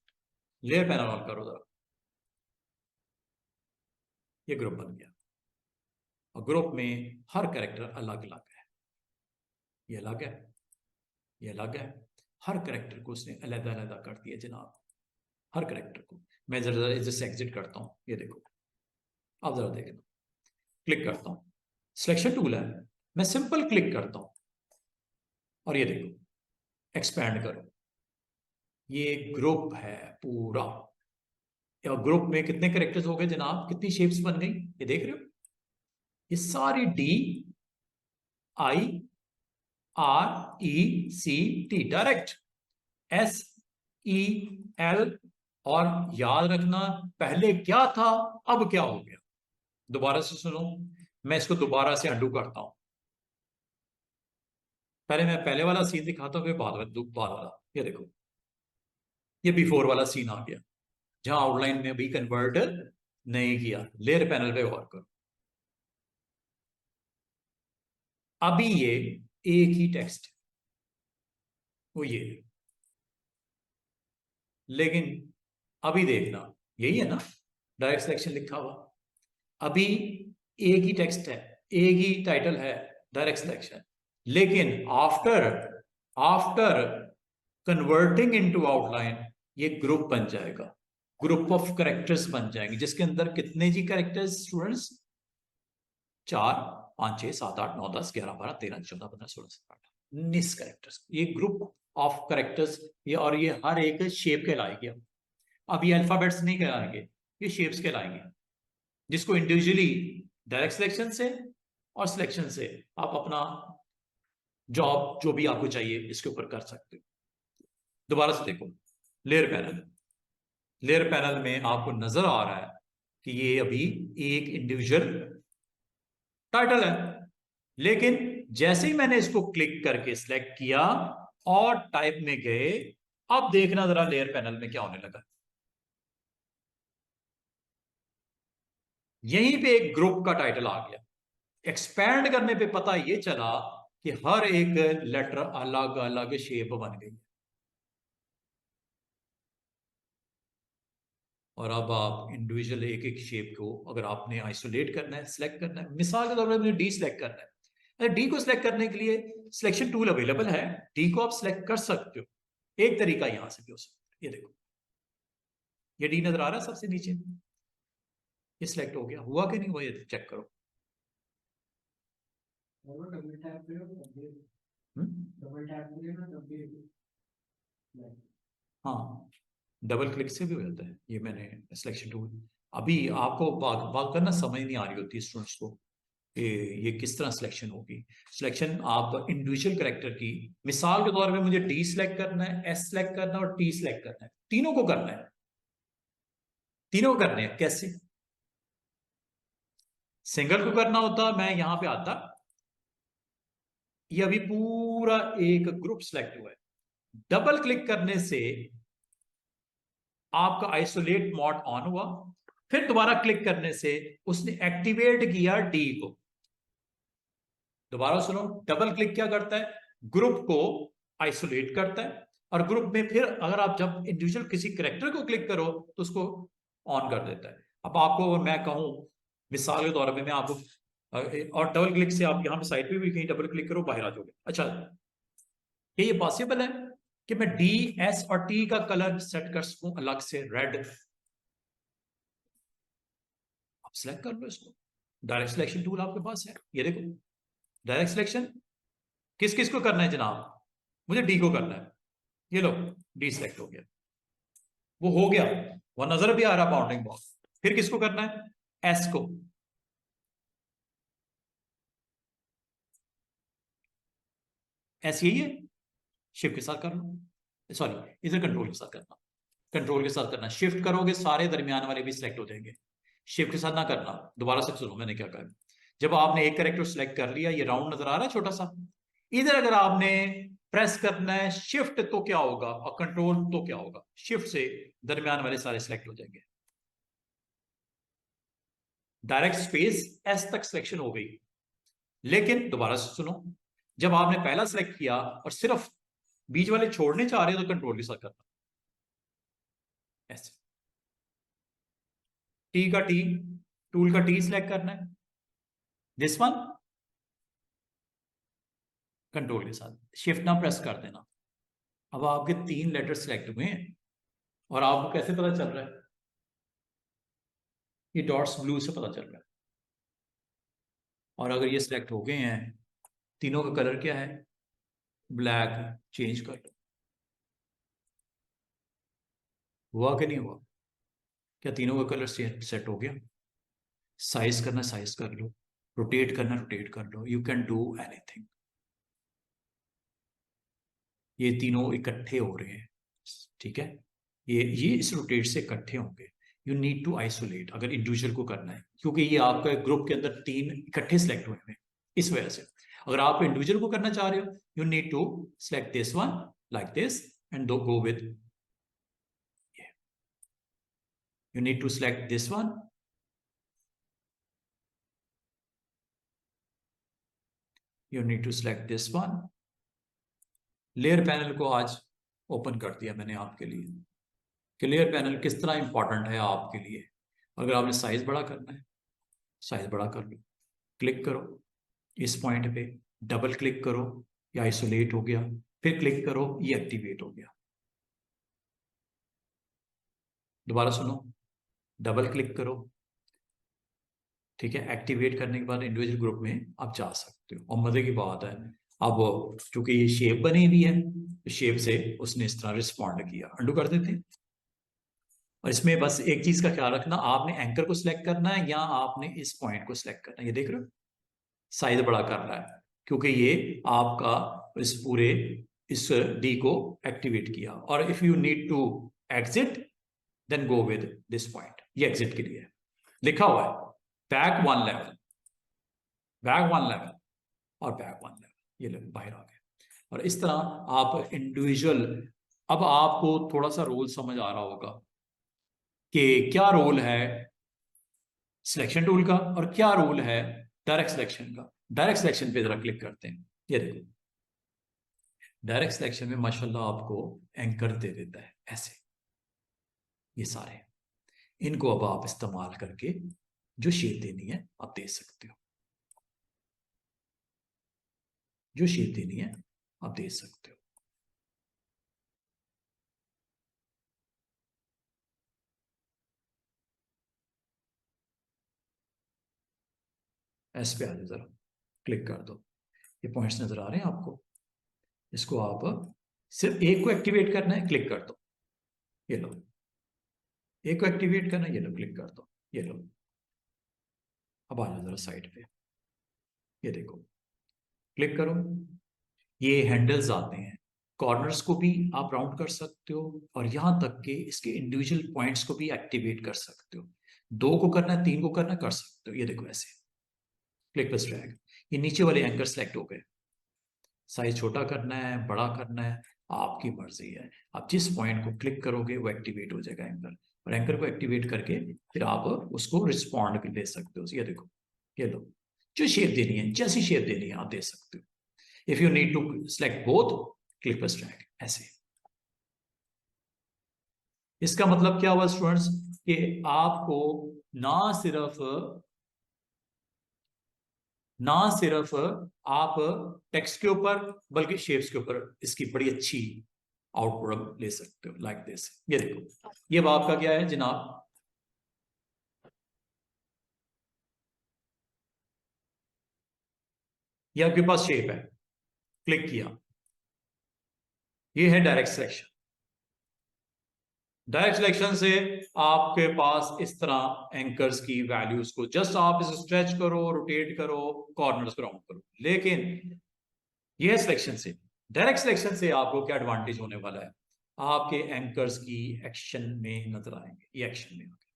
A: लेयर पैनल ऑन करो जरा, ये ग्रुप बन गया और ग्रुप में हर कैरेक्टर अलग अलग है, ये अलग है, ये अलग है, हर कैरेक्टर को उसने अलग अलग कर दिया जनाब, हर कैरेक्टर को। मैं जरा जैसे एग्जिट करता हूं, ये देखो, आप जरा देख लो, क्लिक करता हूं, सिलेक्शन टूल है, मैं सिंपल क्लिक करता हूं और ये देखो, एक्सपैंड करो, ये ग्रुप है पूरा। और ग्रुप में कितने कैरेक्टर्स हो गए जनाब, कितनी शेप्स बन गई, ये देख रहे हो? ये सारी D I R E C T, direct S E L. और याद रखना पहले क्या था, अब क्या हो गया। दोबारा से सुनो, मैं इसको दोबारा से अंडू करता हूं। पहले मैं पहले वाला सीन दिखाता हूँ, फिर बाद वाला। ये देखो, ये बिफोर वाला सीन आ गया, जहां आउटलाइन में भी कन्वर्ट नहीं किया। लेयर पैनल पे गौर करो, अभी ये एक ही टेक्स्ट है, वो ये, लेकिन अभी देखना यही है ना, डायरेक्ट सिलेक्शन लिखा हुआ, अभी एक ही टेक्स्ट है, एक ही टाइटल है, डायरेक्ट सिलेक्शन। लेकिन after after converting into outline ये ग्रुप बन जाएगा, ग्रुप ऑफ कैरेक्टर्स बन जाएंगे, जिसके अंदर कितने जी कैरेक्टर्स स्टूडेंट्स, 4 5 6 7 8 9 10 11 12 13 14 15 16 17 19 कैरेक्टर्स, ये ग्रुप ऑफ कैरेक्टर्स। ये और ये हर एक शेप के लाएंगे। अब ये अल्फाबेट्स नहीं कहलाएंगे, ये शेप्स के लाएंगे, जिसको इंडिविजुअली डायरेक्ट सिलेक्शन से और सिलेक्शन से आप अपना जॉब जो भी आपको चाहिए इसके ऊपर कर सकते हो। दोबारा से देखो, लेयर पैनल, लेयर पैनल में आपको नजर आ रहा है कि ये अभी एक इंडिविजुअल टाइटल है, लेकिन जैसे ही मैंने इसको क्लिक करके सिलेक्ट किया और टाइप में गए, अब देखना जरा लेयर पैनल में क्या होने लगा। यहीं पे एक ग्रुप का टाइटल आ गया। एक्सपैंड करने पे पता ये चला कि हर एक लेटर अलग अलग शेप बन गई। और अब आप इंडिविजुअल एक एक शेप को अगर आपने आइसोलेट करना है, सिलेक्ट करना है, मिसाल के तौर पर मुझे डी सिलेक्ट करना है, डी को सिलेक्ट करने के लिए सिलेक्शन टूल अवेलेबल है, डी को आप सिलेक्ट कर सकते हो। एक तरीका यहां से भी हो सकता है, ये देखो, ये डी नजर आ रहा है सबसे नीचे, ये सिलेक्ट हो गया, हुआ कि नहीं हुआ ये चेक करो। हाँ, डबल क्लिक से भी हो जाता है, ये मैंने सिलेक्शन टूल। अभी आपको बात करना समझ नहीं आ रही होती स्टूडेंट्स को कि ये किस तरह सिलेक्शन होगी। सिलेक्शन आप इंडिविजुअल कैरेक्टर की, मिसाल के तौर पे मुझे डी सिलेक्ट करना है, एस सिलेक्ट करना है और टी सिलेक्ट करना है, तीनों को करना है, तीनों करने हैं। कैसे? सिंगल को करना होता, मैं यहां पे आता, ये अभी पूरा एक ग्रुप सिलेक्ट हुआ है, डबल क्लिक करने से आपका आइसोलेट मोड ऑन हुआ, फिर दोबारा क्लिक करने से उसने एक्टिवेट किया डी को। दोबारा सुनो, डबल क्लिक क्या करता है, ग्रुप को आइसोलेट करता है, और ग्रुप में फिर अगर आप जब इंडिविजुअल किसी कैरेक्टर को क्लिक करो तो उसको ऑन कर देता है। अब आपको मैं कहूं मिसाल के तौर पे, मैं आपको और डबल क्लिक से आप यहां पे साइड पे भी कहीं डबल क्लिक करो, बाहर आ जाओगे। अच्छा, ये पॉसिबल है कि मैं डी एस और टी का कलर सेट कर सकूं अलग से, रेड, आप सिलेक्ट कर लो इसको, डायरेक्ट सिलेक्शन टूल आपके पास है, ये देखो डायरेक्ट सिलेक्शन। किस किस को करना है जनाब, मुझे डी को करना है, ये लो डी सिलेक्ट हो गया, वो हो गया, वो नजर भी आ रहा बाउंडिंग बॉक्स। फिर किसको करना है, एस को, एस यही है, शिफ्ट के साथ कर लो, सॉरी इधर कंट्रोल के साथ करना, कंट्रोल के साथ करना, शिफ्ट करोगे सारे दरमियान वाले भी सिलेक्ट हो जाएंगे, शिफ्ट के साथ ना करना। दोबारा से सुनो मैंने क्या कहा, जब आपने एक कैरेक्टर सिलेक्ट कर लिया, ये राउंड नजर आ रहा है छोटा सा, इधर अगर आपने प्रेस करना है शिफ्ट तो क्या होगा, और कंट्रोल तो क्या होगा, शिफ्ट से दरमियान वाले सारे सिलेक्ट हो जाएंगे, डायरेक्ट स्पेस एस तक सिलेक्शन हो गई। लेकिन दोबारा से सुनो, जब आपने पहला सिलेक्ट किया और सिर्फ बीच वाले छोड़ने चाह रहे हो तो कंट्रोल के साथ करना, ऐसे टी का टी, टूल का टी सिलेक्ट करना है, दिस वन कंट्रोल के साथ, शिफ्ट ना प्रेस कर देना। अब आपके 3 लेटर सिलेक्ट हुए हैं, और आपको कैसे पता चल रहा है, ये डॉट्स ब्लू से पता चल रहा है। और अगर ये सिलेक्ट हो गए हैं, तीनों का कलर क्या है, ब्लैक, चेंज कर लो, हुआ कि नहीं हुआ, क्या तीनों का कलर सेट हो गया? साइज करना साइज कर लो, रोटेट करना रोटेट कर लो, यू कैन डू एनीथिंग। ये तीनों इकट्ठे हो रहे हैं, ठीक है, ये इस रोटेट से इकट्ठे होंगे। यू नीड टू आइसोलेट अगर इंडिविजुअल को करना है, क्योंकि ये आपका ग्रुप के अंदर 3 इकट्ठे सिलेक्ट हुए हैं, इस वजह से। अगर आप इंडिविजुअल को करना चाह रहे हो, you need to select this one like this and do go with, you need to select this one, you need to select this one. Layer panel को आज ओपन कर दिया मैंने आपके लिए कि लेयर पैनल किस तरह इंपॉर्टेंट है आपके लिए। अगर आपने साइज बड़ा करना है, साइज बड़ा कर लो, क्लिक करो इस पॉइंट पे, डबल क्लिक करो, ये आइसोलेट हो गया, फिर क्लिक करो, ये एक्टिवेट हो गया। दोबारा सुनो, डबल क्लिक करो, ठीक है, एक्टिवेट करने के बाद इंडिविजुअल ग्रुप में आप जा सकते हो। और मजे की बात है, अब चूंकि ये शेप बनी हुई है, तो शेप से उसने इस तरह रिस्पॉन्ड किया। अंडू कर देते हैं। और इसमें बस एक चीज का ख्याल रखना, आपने एंकर को सिलेक्ट करना है या आपने इस पॉइंट को सिलेक्ट करना है। ये देख रहे हो साइज बड़ा कर रहा है क्योंकि ये आपका इस पूरे इस डी को एक्टिवेट किया। और if you need to exit then go with this point, ये एग्जिट के लिए लिखा हुआ है, back one level, back one level और बैक वन लेवल, ये लोग बाहर आ गए। और इस तरह आप इंडिविजुअल, अब आपको थोड़ा सा रोल समझ आ रहा होगा कि क्या रोल है सिलेक्शन टूल का और क्या रोल है डायरेक्ट सिलेक्शन का। डायरेक्ट सिलेक्शन पे जरा क्लिक करते हैं। ये देखो डायरेक्ट सिलेक्शन में माशाल्लाह आपको एंकर दे देता है ऐसे, ये सारे, इनको अब आप इस्तेमाल करके जो शेप देनी है आप दे सकते हो, जो शेप देनी है आप दे सकते हो। एस पे आ जाओ, जरा क्लिक कर दो, ये पॉइंट्स नजर आ रहे हैं आपको, इसको आप सिर्फ एक को एक्टिवेट करना है, क्लिक कर दो, ये लो, एक को एक्टिवेट करना है, ये लो, क्लिक कर दो, ये लो। अब आ जाओ जरा साइड पे, ये देखो क्लिक करो, ये हैंडल्स आते हैं, कॉर्नर्स को भी आप राउंड कर सकते हो और यहां तक कि इसके इंडिविजुअल पॉइंट्स को भी एक्टिवेट कर सकते हो। 2 को करना है, 3 को करना है, कर सकते हो। ये देखो ऐसे क्लिक प्लस ड्रैग, ये नीचे वाले एंकर सेलेक्ट हो गए। साइज छोटा करना है, बड़ा करना है, आपकी मर्जी है। आप जिस पॉइंट को क्लिक करोगे वो एक्टिवेट हो जाएगा एंकर, और एंकर को एक्टिवेट करके फिर आप उसको रिस्पॉन्ड भी दे सकते हो। ये देखो, ये लो, जो शेप देनी है, जैसी शेप देनी है आप दे सकते हो। If you need to select both, click plus drag, ऐसे। इसका मतलब क्या हुआ स्टूडेंट्स कि आपको ना सिर्फ आप टेक्स्ट के ऊपर बल्कि शेप्स के ऊपर इसकी बड़ी अच्छी आउटपुट ले सकते हो, लाइक दिस। ये देखो, ये आपका क्या है जनाब, ये आपके पास शेप है, क्लिक किया, ये है डायरेक्ट सिलेक्शन। डायरेक्ट सिलेक्शन से आपके पास इस तरह एंकर्स की वैल्यूज को जस्ट आप इसे स्ट्रेच करो, रोटेट करो, कॉर्नर्स को राउंड करो। लेकिन यह सिलेक्शन से, डायरेक्ट सिलेक्शन से आपको क्या एडवांटेज होने वाला है, आपके एंकर्स की एक्शन में नजर आएंगे, ये एक्शन में आएंगे,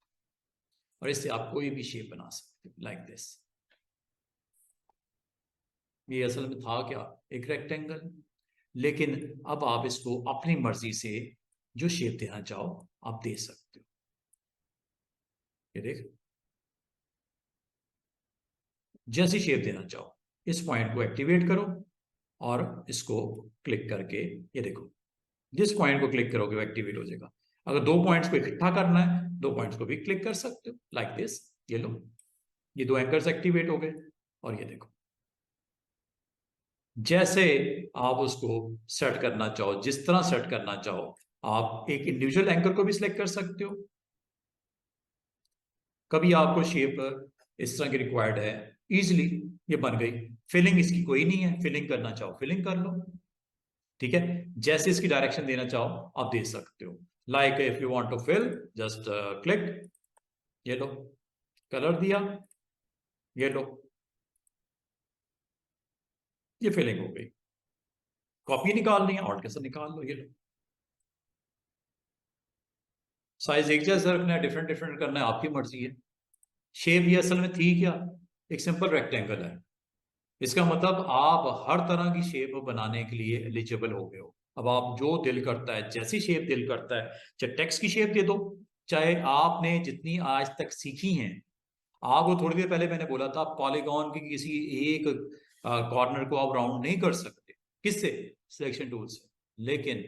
A: और इससे आप कोई भी शेप बना सकते हो, लाइक दिस। ये असल में था क्या, एक रेक्टेंगल, लेकिन अब आप इसको अपनी मर्जी से जो शेप देना चाहो आप दे सकते हो। ये देख, जैसी शेप देना चाहो, इस पॉइंट को एक्टिवेट करो और इसको क्लिक करके, ये देखो जिस पॉइंट को क्लिक करोगे वो एक्टिवेट हो जाएगा। अगर 2 पॉइंट्स को इकट्ठा करना है, 2 पॉइंट्स को भी क्लिक कर सकते हो, लाइक दिस। ये लो, ये 2 एंकर्स एक्टिवेट हो गए। और ये देखो, जैसे आप उसको सेट करना चाहो, जिस तरह सेट करना चाहो, आप एक इंडिविजुअल एंकर को भी सिलेक्ट कर सकते हो। कभी आपको शेप इस तरह की रिक्वायर्ड है, इजिली ये बन गई। फिलिंग इसकी कोई नहीं है, फिलिंग करना चाहो फिलिंग कर लो, ठीक है। जैसे इसकी डायरेक्शन देना चाहो आप दे सकते हो, like if you want to fill just click, ये लो कलर दिया, ये लो ये फिलिंग हो गई। कॉपी निकालनी है, ऑल्ट के साथ निकाल लो, ये लो। साइज एक जैसा रखना है, डिफरेंट डिफरेंट करना है, आपकी मर्जी है। शेप ये असल में थी क्या, एक सिंपल रेक्टेंगल है, इसका मतलब आप हर तरह की शेप बनाने के लिए एलिजिबल हो गए हो। अब आप जो दिल करता है, जैसी शेप दिल करता है, चाहे टेक्स्ट की शेप दे दो, चाहे आपने जितनी आज तक सीखी हैं। आपको थोड़ी देर पहले मैंने बोला था पॉलीगॉन की किसी एक कॉर्नर को आप राउंड नहीं कर सकते। किससे? सिलेक्शन टूल से। लेकिन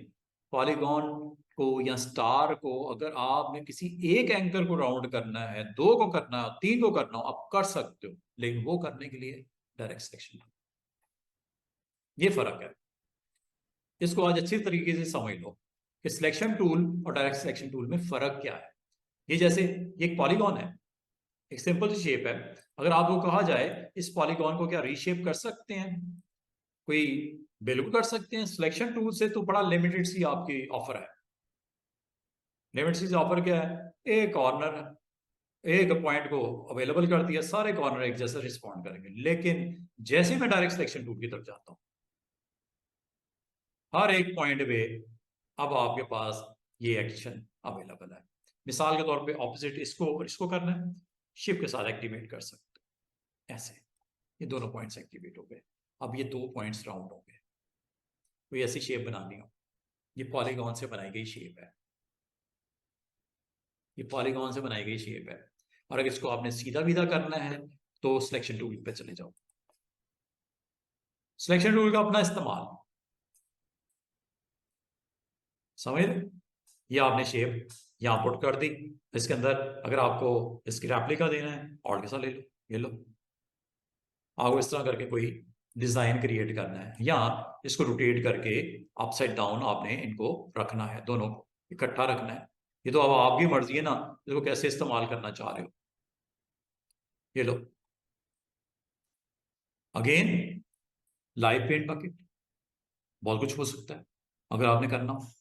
A: पॉलीगॉन को या स्टार को अगर आपने किसी एक एंकर को राउंड करना है, दो को करना है, तीन को करना हो, आप कर सकते हो। लेकिन वो करने के लिए डायरेक्ट सिलेक्शन टूल, ये फर्क है। इसको आज अच्छी तरीके से समझ लो कि सिलेक्शन टूल और डायरेक्ट सिलेक्शन टूल में फर्क क्या है। ये जैसे ये एक पॉलीगॉन है, एक सिंपल सी शेप है। अगर आपको कहा जाए इस पॉलीगॉन को क्या रीशेप कर सकते हैं, कोई बिल्कुल कर सकते हैं। सिलेक्शन टूल से तो बड़ा लिमिटेड सी आपकी ऑफर है। लिमिटेड सी ऑफर क्या है? एक कॉर्नर, एक पॉइंट को अवेलेबल कर दिया, सारे कॉर्नर एक जैसे रिस्पॉन्ड करेंगे। लेकिन जैसे मैं डायरेक्ट सिलेक्शन टूल की तरफ जाता हूं, हर एक पॉइंट पे अब आपके पास ये एक्शन अवेलेबल है। मिसाल के तौर पे ऑपोजिट इसको और इसको करना है, शिफ्ट के साथ एक्टिवेट कर सकते हो। ऐसे ये दोनों पॉइंट्स एक्टिवेट हो गए। अब ये दो पॉइंट्स राउंड हो गए। कोई ऐसी शेप बनानी हो, ये पॉलीगॉन से बनाई गई शेप है। ये पॉलीगॉन से बनाई गई शेप है। और अगर इसको आपने सीधा सीधा करना है तो सिलेक्शन टूल पे चले जाओ। सिलेक्शन टूल का अपना इस्तेमाल समझ रहे? ये आपने शेप यहाँ पुट कर दी। इसके अंदर अगर आपको इसकी रेप्लिका देना है, और के साथ ले लो, ये लो। आपको इस तरह करके कोई डिजाइन क्रिएट करना है, या इसको रोटेट करके अपसाइड डाउन आपने इनको रखना है, दोनों को इकट्ठा रखना है। ये तो अब आपकी मर्जी है ना, इसको कैसे इस्तेमाल करना चाह रहे हो। ये लो, अगेन लाइव पेंट बकेट, बहुत कुछ हो सकता है अगर आपने करना हो।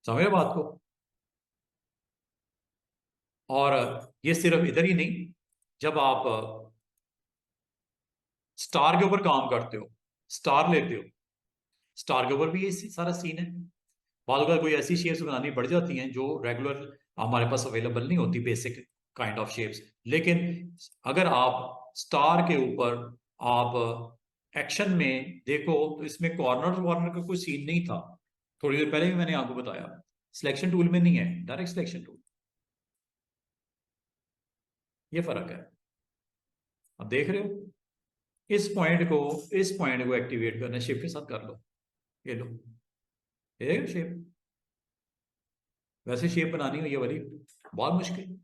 A: समझ रहे बात को? और ये सिर्फ इधर ही नहीं, जब आप स्टार के ऊपर काम करते हो, स्टार लेते हो, स्टार के ऊपर भी ये सारा सीन है। बाद अगर कोई ऐसी शेप्स बनानी पड़ जाती हैं जो रेगुलर हमारे पास अवेलेबल नहीं होती, बेसिक काइंड ऑफ शेप्स। लेकिन अगर आप स्टार के ऊपर आप एक्शन में देखो तो इसमें कॉर्नर वॉर्नर का कोई सीन नहीं था। थोड़ी देर पहले भी मैंने आपको बताया, सिलेक्शन टूल में नहीं है, डायरेक्ट सिलेक्शन टूल। ये फर्क है। अब देख रहे हो, इस पॉइंट को एक्टिवेट करना, शिफ्ट के साथ कर लो, ये लो, ये शेप। वैसे शेप बनानी हो ये वाली, बहुत मुश्किल।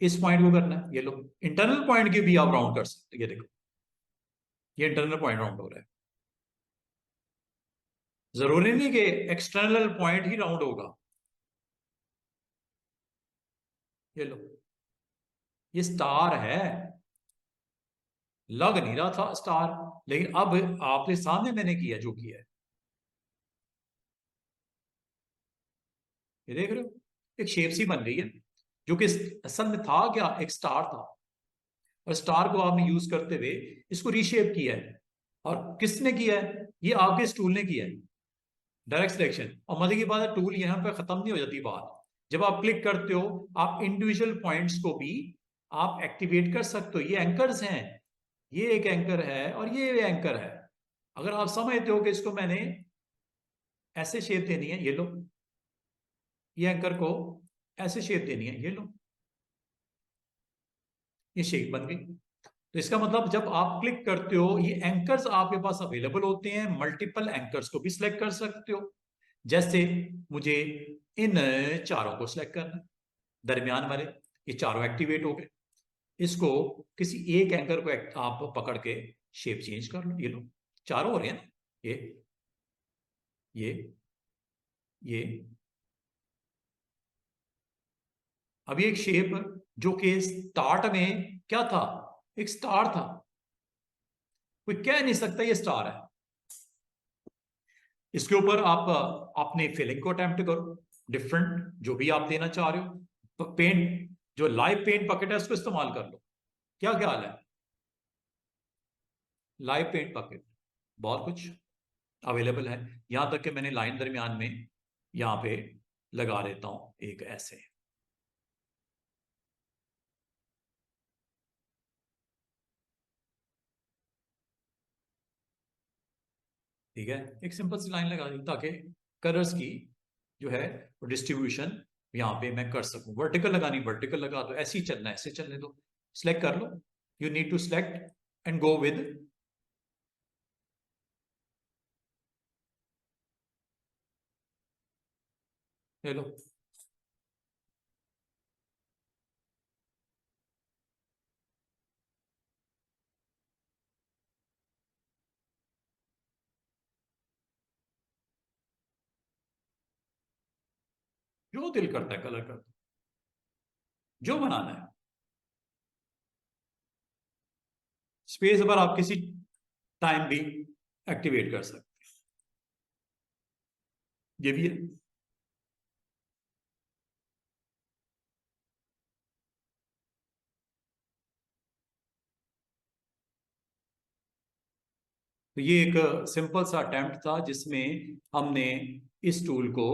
A: इस पॉइंट को करना है, ये लो। इंटरनल पॉइंट के भी आप राउंड कर सकते, ये देखो, ये इंटरनल पॉइंट राउंड हो रहा है। जरूरी नहीं कि एक्सटर्नल पॉइंट ही राउंड होगा। ये लो, ये स्टार है, लग नहीं रहा था स्टार, लेकिन अब आपके सामने मैंने किया जो किया है। ये देख रहे हो, एक शेप सी बन गई है, जो कि असल में था क्या, एक स्टार था। और स्टार को आपने यूज करते हुए इसको रीशेप किया है। और किसने किया है? ये आपके इस टूल ने किया है, डायरेक्ट सिलेक्शन। और मजे की बात है, टूल यहां पे खत्म नहीं हो जाती बात। जब आप क्लिक करते हो, आप इंडिविजुअल पॉइंट्स को भी आप एक्टिवेट कर सकते हो। ये एंकर्स हैं, ये एक एंकर है और ये एंकर है। अगर आप समझते हो कि इसको मैंने ऐसे शेप देनी है, ये लो, ये एंकर को ऐसे शेप देनी है, ये लो, ये शेप बन गई। तो इसका मतलब जब आप क्लिक करते हो, ये एंकर्स आपके पास अवेलेबल होते हैं। मल्टीपल एंकर्स को भी सिलेक्ट कर सकते हो। जैसे मुझे इन चारों को सिलेक्ट करना है, दरमियान वाले, ये चारों एक्टिवेट हो गए। इसको किसी एक एंकर को आप पकड़ के शेप चेंज कर लो, ये लो, चारों हो रहे हैं ना, ये ये अभी एक शेप जो कि स्टार्ट में क्या था, एक स्टार था, कोई कह नहीं सकता ये स्टार है। इसके ऊपर आप अपने फिलिंग को अटेम्प्ट करो, डिफरेंट जो भी आप देना चाह रहे हो। तो पेंट, जो लाइव पेंट बकेट है उसको इस्तेमाल कर लो। क्या ख्याल है? लाइव पेंट बकेट बहुत कुछ अवेलेबल है। यहां तक कि मैंने लाइन दरमियान में यहां पे लगा देता हूं एक ऐसे। ठीक है, एक सिंपल सी लाइन लगा दी ताकि कलर्स की जो है वो डिस्ट्रीब्यूशन यहाँ पे मैं कर सकूं। वर्टिकल लगानी, वर्टिकल लगा दो, ऐसे ही चलना है, ऐसे चलने दो। सिलेक्ट कर लो, you need to select and go with. ले लो, जो दिल करता है कलर कर दो, जो बनाना है। स्पेस पर आप किसी टाइम भी एक्टिवेट कर सकते हैं, ये भी है। तो ये एक सिंपल सा अटेम्प्ट था जिसमें हमने इस टूल को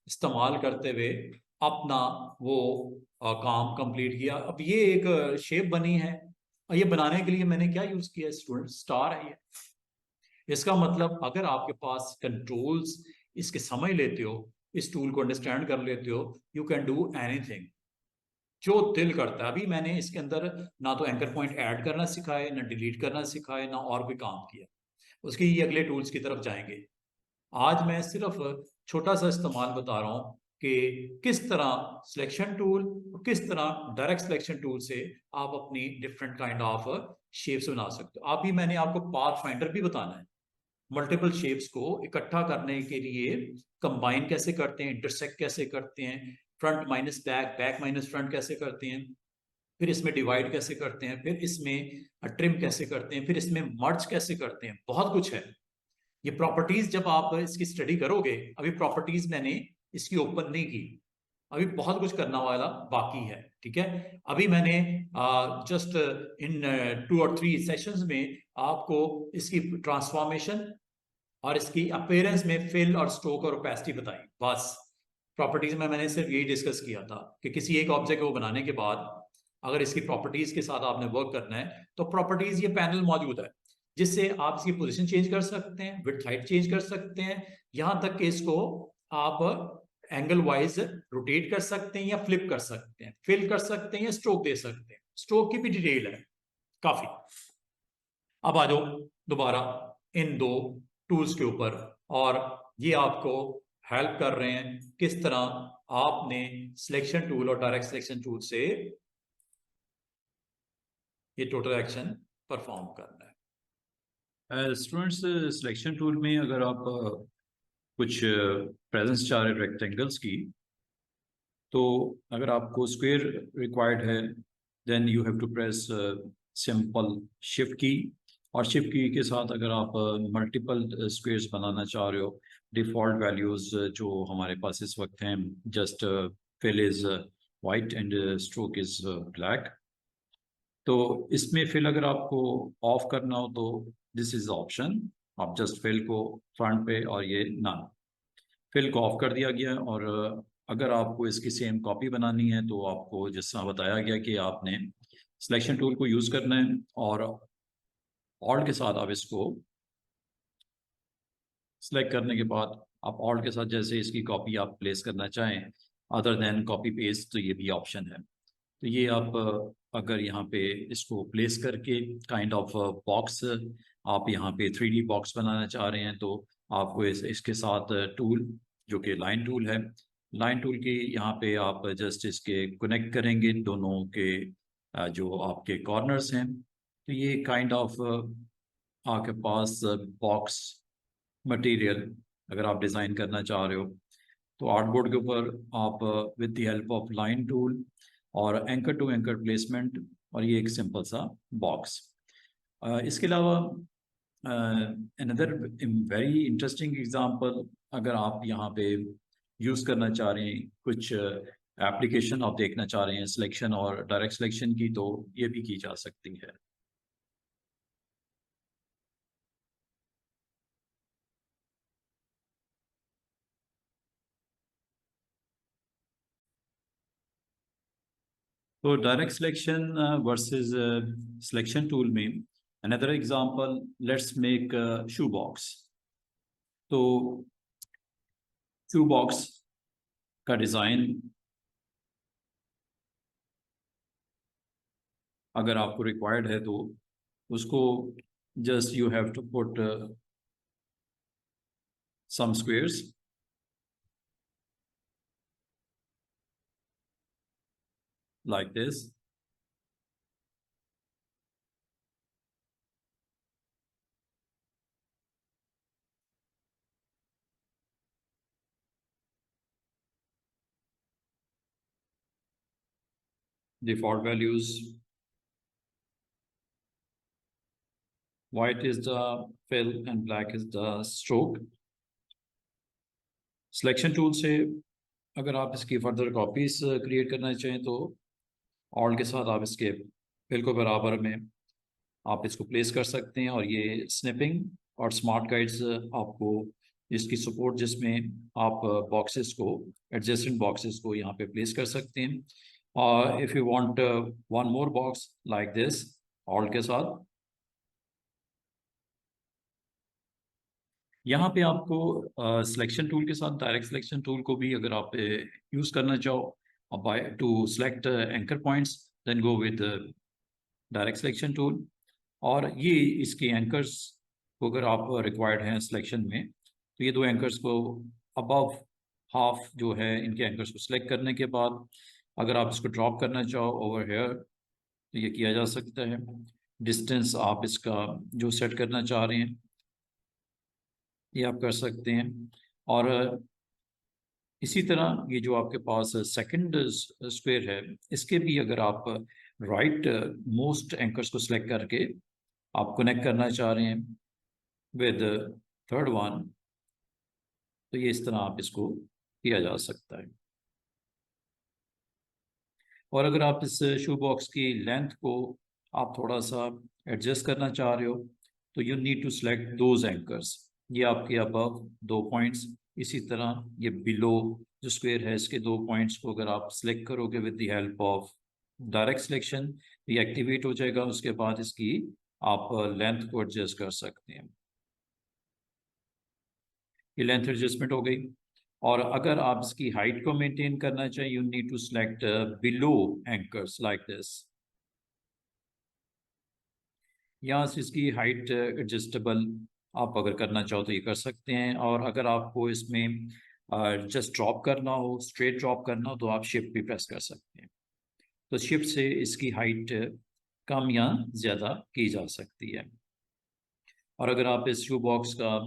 A: इस्तेमाल करते हुए अपना वो काम कंप्लीट किया। अब ये एक शेप बनी है, और ये बनाने के लिए मैंने क्या यूज किया स्टूडेंट, स्टार है ये। इसका मतलब अगर आपके पास कंट्रोल्स इसके समझ लेते हो, इस टूल को अंडरस्टैंड कर लेते हो, यू कैन डू एनीथिंग जो दिल करता है। अभी मैंने इसके अंदर ना तो एंकर पॉइंट ऐड करना सिखाया, ना डिलीट करना सिखाया, ना और कोई काम किया। उसके ये अगले टूल्स की तरफ जाएंगे। आज मैं सिर्फ छोटा सा इस्तेमाल बता रहा हूँ कि किस तरह सिलेक्शन टूल, किस तरह डायरेक्ट सिलेक्शन टूल से आप अपनी डिफरेंट काइंड ऑफ शेप्स बना सकते हो। अभी मैंने आपको पाथ फाइंडर भी बताना है, मल्टीपल शेप्स को इकट्ठा करने के लिए कंबाइन कैसे करते हैं, इंटरसेक्ट कैसे करते हैं, front minus back, back minus front कैसे करते हैं, फिर इसमें डिवाइड कैसे करते हैं, फिर इसमें ट्रिम कैसे करते हैं, फिर इसमें मर्ज कैसे करते हैं, बहुत कुछ है। ये प्रॉपर्टीज जब आप इसकी स्टडी करोगे, अभी प्रॉपर्टीज मैंने इसकी ओपन नहीं की, अभी बहुत कुछ करना वाला बाकी है। ठीक है, अभी मैंने जस्ट इन 2 और 3 सेशंस में आपको इसकी ट्रांसफॉर्मेशन और इसकी अपीयरेंस में फिल और स्ट्रोक और ओपेसिटी बताई। बस प्रॉपर्टीज में मैंने सिर्फ यही डिस्कस किया था कि किसी एक ऑब्जेक्ट को बनाने के बाद अगर इसकी प्रॉपर्टीज के साथ आपने वर्क करना है, तो प्रॉपर्टीज ये पैनल मौजूद है जिससे आप इसकी पोजीशन चेंज कर सकते हैं, विड्थ हाइट चेंज कर सकते हैं, यहां तक कि इसको आप एंगल वाइज रोटेट कर सकते हैं या फ्लिप कर सकते हैं, फिल कर सकते हैं या स्ट्रोक दे सकते हैं। स्ट्रोक की भी डिटेल है काफी। अब आ जाओ दोबारा इन दो टूल्स के ऊपर, और ये आपको हेल्प कर रहे हैं किस तरह आपने सिलेक्शन टूल और डायरेक्ट सिलेक्शन टूल से ये टोटल एक्शन परफॉर्म करना है। स्टूडेंट्स, सिलेक्शन टूल में अगर आप कुछ प्रेजेंस चाह रहे रेक्टेंगल्स की, तो अगर आपको स्क्वायर रिक्वायर्ड है, then you have to press simple shift की, और शिफ्ट की के साथ अगर आप मल्टीपल स्क्वेयर्स बनाना चाह रहे हो, डिफ़ॉल्ट वैल्यूज़ जो हमारे पास इस वक्त हैं, just fill is white and stroke is black. तो इसमें फिल अगर आपको ऑफ करना हो तो दिस इज़ ऑप्शन, आप जस्ट फिल को फ्रंट पे और ये ना, फिल को ऑफ कर दिया गया। और अगर आपको इसकी सेम कॉपी बनानी है तो आपको जिस तरह बताया गया कि आपने सिलेक्शन टूल को यूज़ करना है, और ऑल्ट के साथ आप इसको सिलेक्ट करने के बाद आप ऑल्ट के साथ जैसे इसकी कॉपी आप प्लेस करना चाहें, अदर देन कॉपी पेस्ट, तो ये भी ऑप्शन है। तो ये आप अगर यहाँ पे इसको प्लेस करके काइंड ऑफ बॉक्स आप यहाँ पे 3D बॉक्स बनाना चाह रहे हैं, तो आपको इसके साथ टूल जो कि लाइन टूल है, लाइन टूल की यहाँ पे आप जस्ट इसके कनेक्ट करेंगे दोनों के जो आपके कॉर्नर्स हैं, तो ये काइंड ऑफ आपके पास बॉक्स मटेरियल अगर आप डिज़ाइन करना चाह रहे हो, तो आर्टबोर्ड के ऊपर आप with the help of line tool और एंकर टू एंकर प्लेसमेंट, और ये एक सिंपल सा बॉक्स। इसके अलावा अनदर वेरी इंटरेस्टिंग एग्जांपल, अगर आप यहाँ पे यूज़ करना चाह रहे हैं कुछ एप्लीकेशन आप देखना चाह रहे हैं सिलेक्शन और डायरेक्ट सिलेक्शन की, तो ये भी की जा सकती है। तो direct selection versus selection tool में another example, let's make shoe box. तो शू बॉक्स का डिज़ाइन अगर आपको रिक्वायर्ड है तो उसको just you have to put some squares like this. Default values. White is the fill and black is the stroke. Selection tool से अगर आप इसकी फर्दर कॉपीज क्रिएट करना चाहें तो ऑल्ट के साथ आप इसके फिल को बराबर में आप इसको प्लेस कर सकते हैं, और ये स्निपिंग और स्मार्ट गाइड्स आपको इसकी सपोर्ट, जिसमें आप बॉक्सेस को, एडजेसेंट बॉक्सेस को यहाँ पे प्लेस कर सकते हैं. और if you want one more box like this, alt के साथ यहाँ पे आपको सिलेक्शन टूल के साथ डायरेक्ट सिलेक्शन टूल को भी अगर आप यूज़ करना चाहो by two select anchor points, then go with direct selection tool. और ये इसके एंकर्स को अगर आप रिक्वायर्ड हैं सिलेक्शन में, तो ये दो एंकर्स को अबव हाफ जो है इनके एंकर्स को सिलेक्ट करने के बाद अगर आप इसको ड्रॉप करना चाहो ओवर हेयर तो ये किया जा सकता है. डिस्टेंस आप इसका जो सेट करना चाह रहे हैं ये आप कर सकते हैं. और इसी तरह ये जो आपके पास सेकंड स्क्वायर है, इसके भी अगर आप राइट मोस्ट एंकर्स को सिलेक्ट करके आप कनेक्ट करना चाह रहे हैं विद थर्ड वन, तो ये इस तरह आप इसको किया जा सकता है. और अगर आप इस शू बॉक्स की लेंथ को आप थोड़ा सा एडजस्ट करना चाह रहे हो तो you need to select those anchors. ये आपके अबव 2 पॉइंट्स, इसी तरह ये बिलो जो स्क्वायर है इसके 2 पॉइंट्स को अगर आप सिलेक्ट करोगे with the help of direct selection, ये एक्टिवेट हो जाएगा. उसके बाद इसकी आप लेंथ को एडजस्ट कर सकते हैं. ये लेंथ एडजस्टमेंट हो गई. और अगर आप इसकी हाइट को मेंटेन करना चाहिए, you need to select below anchors like this. यहाँ से इसकी हाइट एडजस्टेबल आप अगर करना चाहो तो ये कर सकते हैं. और अगर आपको इसमें जस्ट ड्रॉप करना हो, स्ट्रेट ड्रॉप करना हो, तो आप शिफ्ट भी प्रेस कर सकते हैं. तो शिफ्ट से इसकी हाइट कम या ज़्यादा की जा सकती है. और अगर आप इस शू बॉक्स का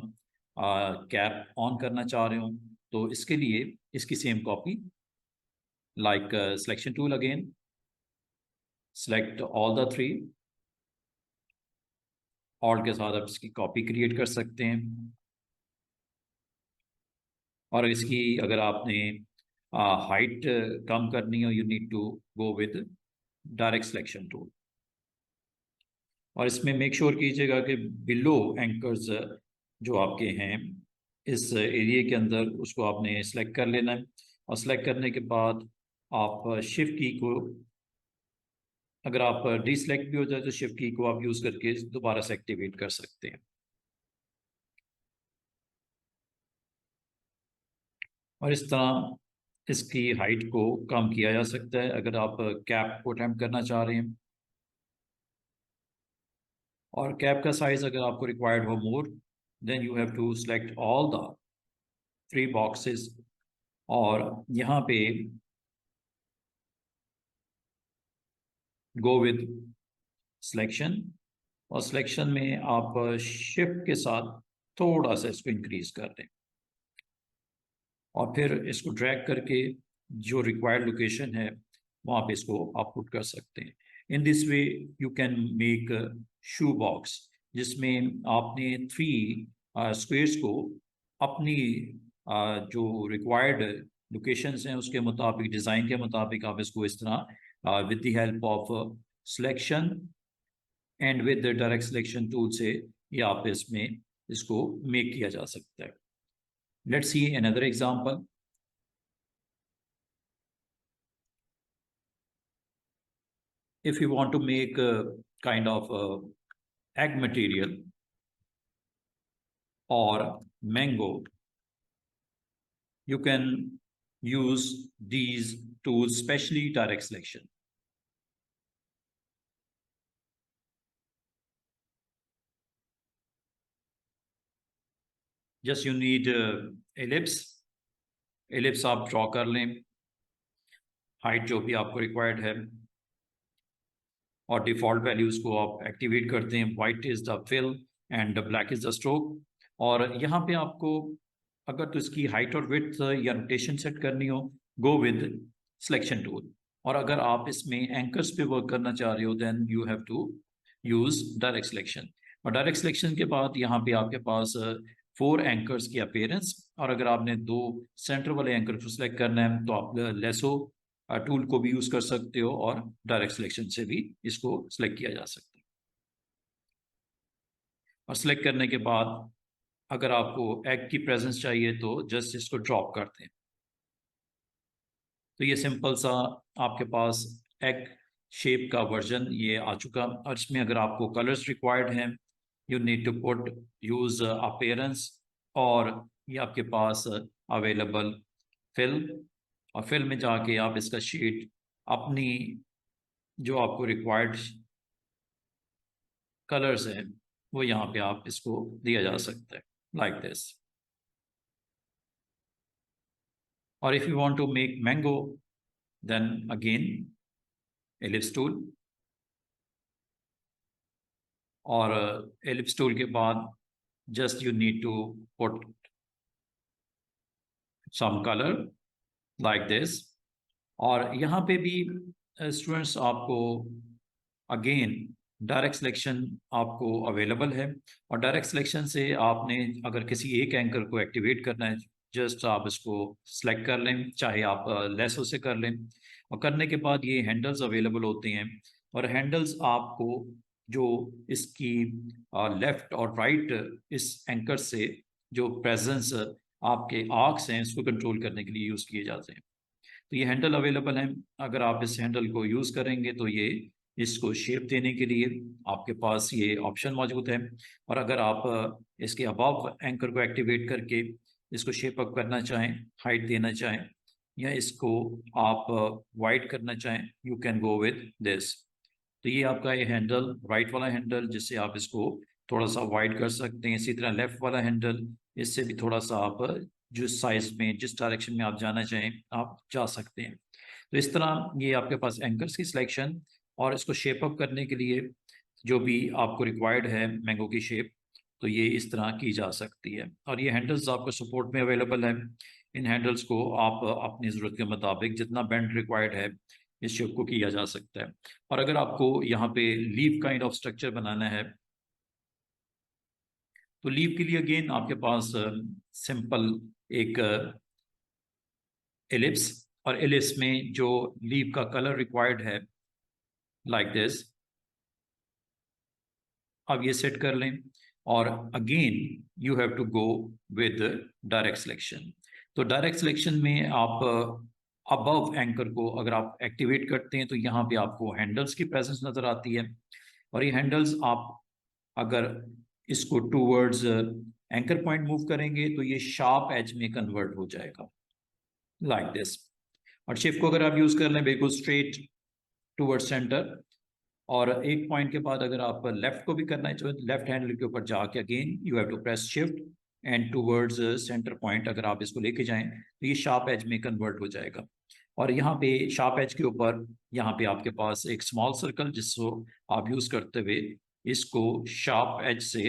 A: कैप ऑन करना चाह रहे हो तो इसके लिए इसकी same copy like selection tool, again select all the 3, alt के साथ आप इसकी कॉपी क्रिएट कर सकते हैं. और इसकी अगर आपने हाइट कम करनी हो, you need to go with direct selection tool. और इसमें मेक श्योर कीजिएगा कि बिलो एंकर्स जो आपके हैं इस एरिया के अंदर, उसको आपने सेलेक्ट कर लेना है. और सेलेक्ट करने के बाद आप शिफ्ट की को, अगर आप डीसेलेक्ट भी हो जाए तो शिफ्ट की को आप यूज़ करके दोबारा से एक्टिवेट कर सकते हैं. और इस तरह इसकी हाइट को कम किया जा सकता है अगर आप कैप को अटेम्प्ट करना चाह रहे हैं. और कैप का साइज अगर आपको रिक्वायर्ड हो more, then you have to select all the 3 boxes. और यहाँ पे गो विद सिलेक्शन, और सिलेक्शन में आप शिफ्ट के साथ थोड़ा सा इसको इंक्रीज कर दें और फिर इसको ड्रैग करके जो रिक्वायर्ड लोकेशन है वहाँ पे इसको आप पुट कर सकते हैं. In this way you can make shoe box जिसमें आपने 3 स्क्वेयर्स को अपनी जो रिक्वायर्ड लोकेशंस हैं उसके मुताबिक, डिज़ाइन के मुताबिक आप इसको इस तरह with the help of selection and with the direct selection tool से ये आप इसमें इसको मेक किया जा सकता है. Let's see another example. If you want to make a kind of egg material or mango, you can use these tools, especially direct selection. Just you need ellipse आप ड्रॉ कर लें, हाइट जो भी आपको रिक्वायर्ड है, और default values को आप एक्टिवेट करते हैं. White is the fill and black is the stroke. और यहाँ पे आपको अगर तो इसकी हाइट और विड्थ या रोटेशन सेट करनी हो, गो विद सिलेक्शन टूल. और अगर आप इसमें एंकर्स पे वर्क करना चाह रहे हो, then you have to use direct selection. और डायरेक्ट सिलेक्शन के बाद यहाँ पे आपके पास 4 एंकर्स की अपीयरेंस. और अगर आपने 2 सेंटर वाले एंकर को सिलेक्ट करना है तो आप लेसो टूल को भी यूज कर सकते हो, और डायरेक्ट सिलेक्शन से भी इसको सिलेक्ट किया जा सकता है. और सिलेक्ट करने के बाद अगर आपको एग की प्रेजेंस चाहिए तो जस्ट इसको ड्रॉप करते हैं. तो ये सिंपल सा आपके पास एग शेप का वर्जन ये आ चुका. और इसमें अगर आपको कलर्स रिक्वायर्ड हैं, you need to put use appearance, और ये आपके पास अवेलेबल फिल. और फिल में जाके आप इसका शेड अपनी जो आपको रिक्वायर्ड कलर्स हैं वो यहाँ पे आप इसको दिया जा सकता है, लाइक दिस. और if you want to make mango, then again ellipse tool. और एलिप्स टूल के बाद just you need to put some colour like this. और यहाँ पे भी स्टूडेंट्स आपको अगेन डायरेक्ट सिलेक्शन आपको अवेलेबल है. और डायरेक्ट सिलेक्शन से आपने अगर किसी एक एंकर को एक्टिवेट करना है, जस्ट आप इसको सिलेक्ट कर लें, चाहे आप लेसो से कर लें. और करने के बाद ये हैंडल्स अवेलेबल होते हैं. और हैंडल्स आपको जो इसकी लेफ्ट और राइट इस एंकर से जो प्रेजेंस आपके आर्क्स हैं इसको कंट्रोल करने के लिए यूज़ किए जाते हैं. तो ये हैंडल अवेलेबल हैं. अगर आप इस हैंडल को यूज़ करेंगे तो ये इसको शेप देने के लिए आपके पास ये ऑप्शन मौजूद है. और अगर आप इसके अबव एंकर को एक्टिवेट करके इसको शेप अप करना चाहें, हाइट देना चाहें, या इसको आप वाइड करना चाहें, you can go with this. तो ये आपका ये हैंडल, राइट वाला हैंडल, जिससे आप इसको थोड़ा सा वाइड कर सकते हैं. इसी तरह लेफ्ट वाला हैंडल, इससे भी थोड़ा सा आप जिस साइज में, जिस डायरेक्शन में आप जाना चाहें आप जा सकते हैं. तो इस तरह ये आपके पास एंकर्स की सिलेक्शन और इसको शेप अप करने के लिए जो भी आपको रिक्वायर्ड है मैंगो की शेप, तो ये इस तरह की जा सकती है. और ये हैंडल्स आपको सपोर्ट में अवेलेबल है. इन हैंडल्स को आप अपनी ज़रूरत के मुताबिक जितना बेंड रिक्वायर्ड है इस शेप को किया जा सकता है. और अगर आपको यहाँ पे लीफ काइंड ऑफ स्ट्रक्चर बनाना है तो लीफ के लिए अगेन आपके पास सिंपल एक एलिप्स, और एलिप्स में जो लीफ का कलर रिक्वायर्ड है लाइक दिस, अब ये सेट कर लें. और again you have to go with direct selection. तो डायरेक्ट सिलेक्शन में आप अबव एंकर को अगर आप एक्टिवेट करते हैं तो यहाँ पे आपको हैंडल्स की प्रेजेंस नज़र आती है. और ये हैंडल्स आप अगर इसको टूवर्ड्स एंकर पॉइंट मूव करेंगे तो ये शार्प एज में कन्वर्ट हो जाएगा लाइक दिस. और शिफ्ट को अगर आप यूज़ कर लें बिल्कुल स्ट्रेट टूवर्ड्स सेंटर, और एक पॉइंट के बाद अगर आप लेफ्ट को भी करना है तो लेफ्ट हैंडल के ऊपर जाके again you have to press shift and towards centre point अगर आप इसको लेके जाएं तो ये शार्प एज में कन्वर्ट हो जाएगा. और यहाँ पे शार्प एज के ऊपर यहाँ पे आपके पास एक स्मॉल सर्कल जिसको आप यूज़ करते हुए इसको शार्प एज से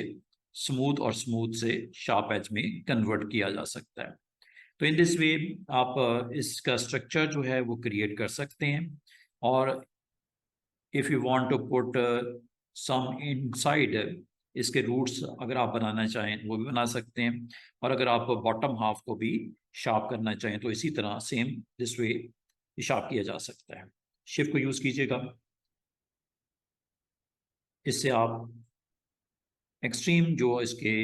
A: स्मूथ और स्मूथ से शार्प एज में कन्वर्ट किया जा सकता है. तो इन दिस वे आप इसका स्ट्रक्चर जो है वो क्रिएट कर सकते हैं. और if you want to put some inside, इसके रूट्स अगर आप बनाना चाहें वो भी बना सकते हैं. और अगर आप बॉटम हाफ को भी शार्प करना चाहें तो इसी तरह सेम दिस वे शार्प किया जा सकता है. शिफ्ट को यूज़ कीजिएगा, इससे आप एक्सट्रीम जो इसके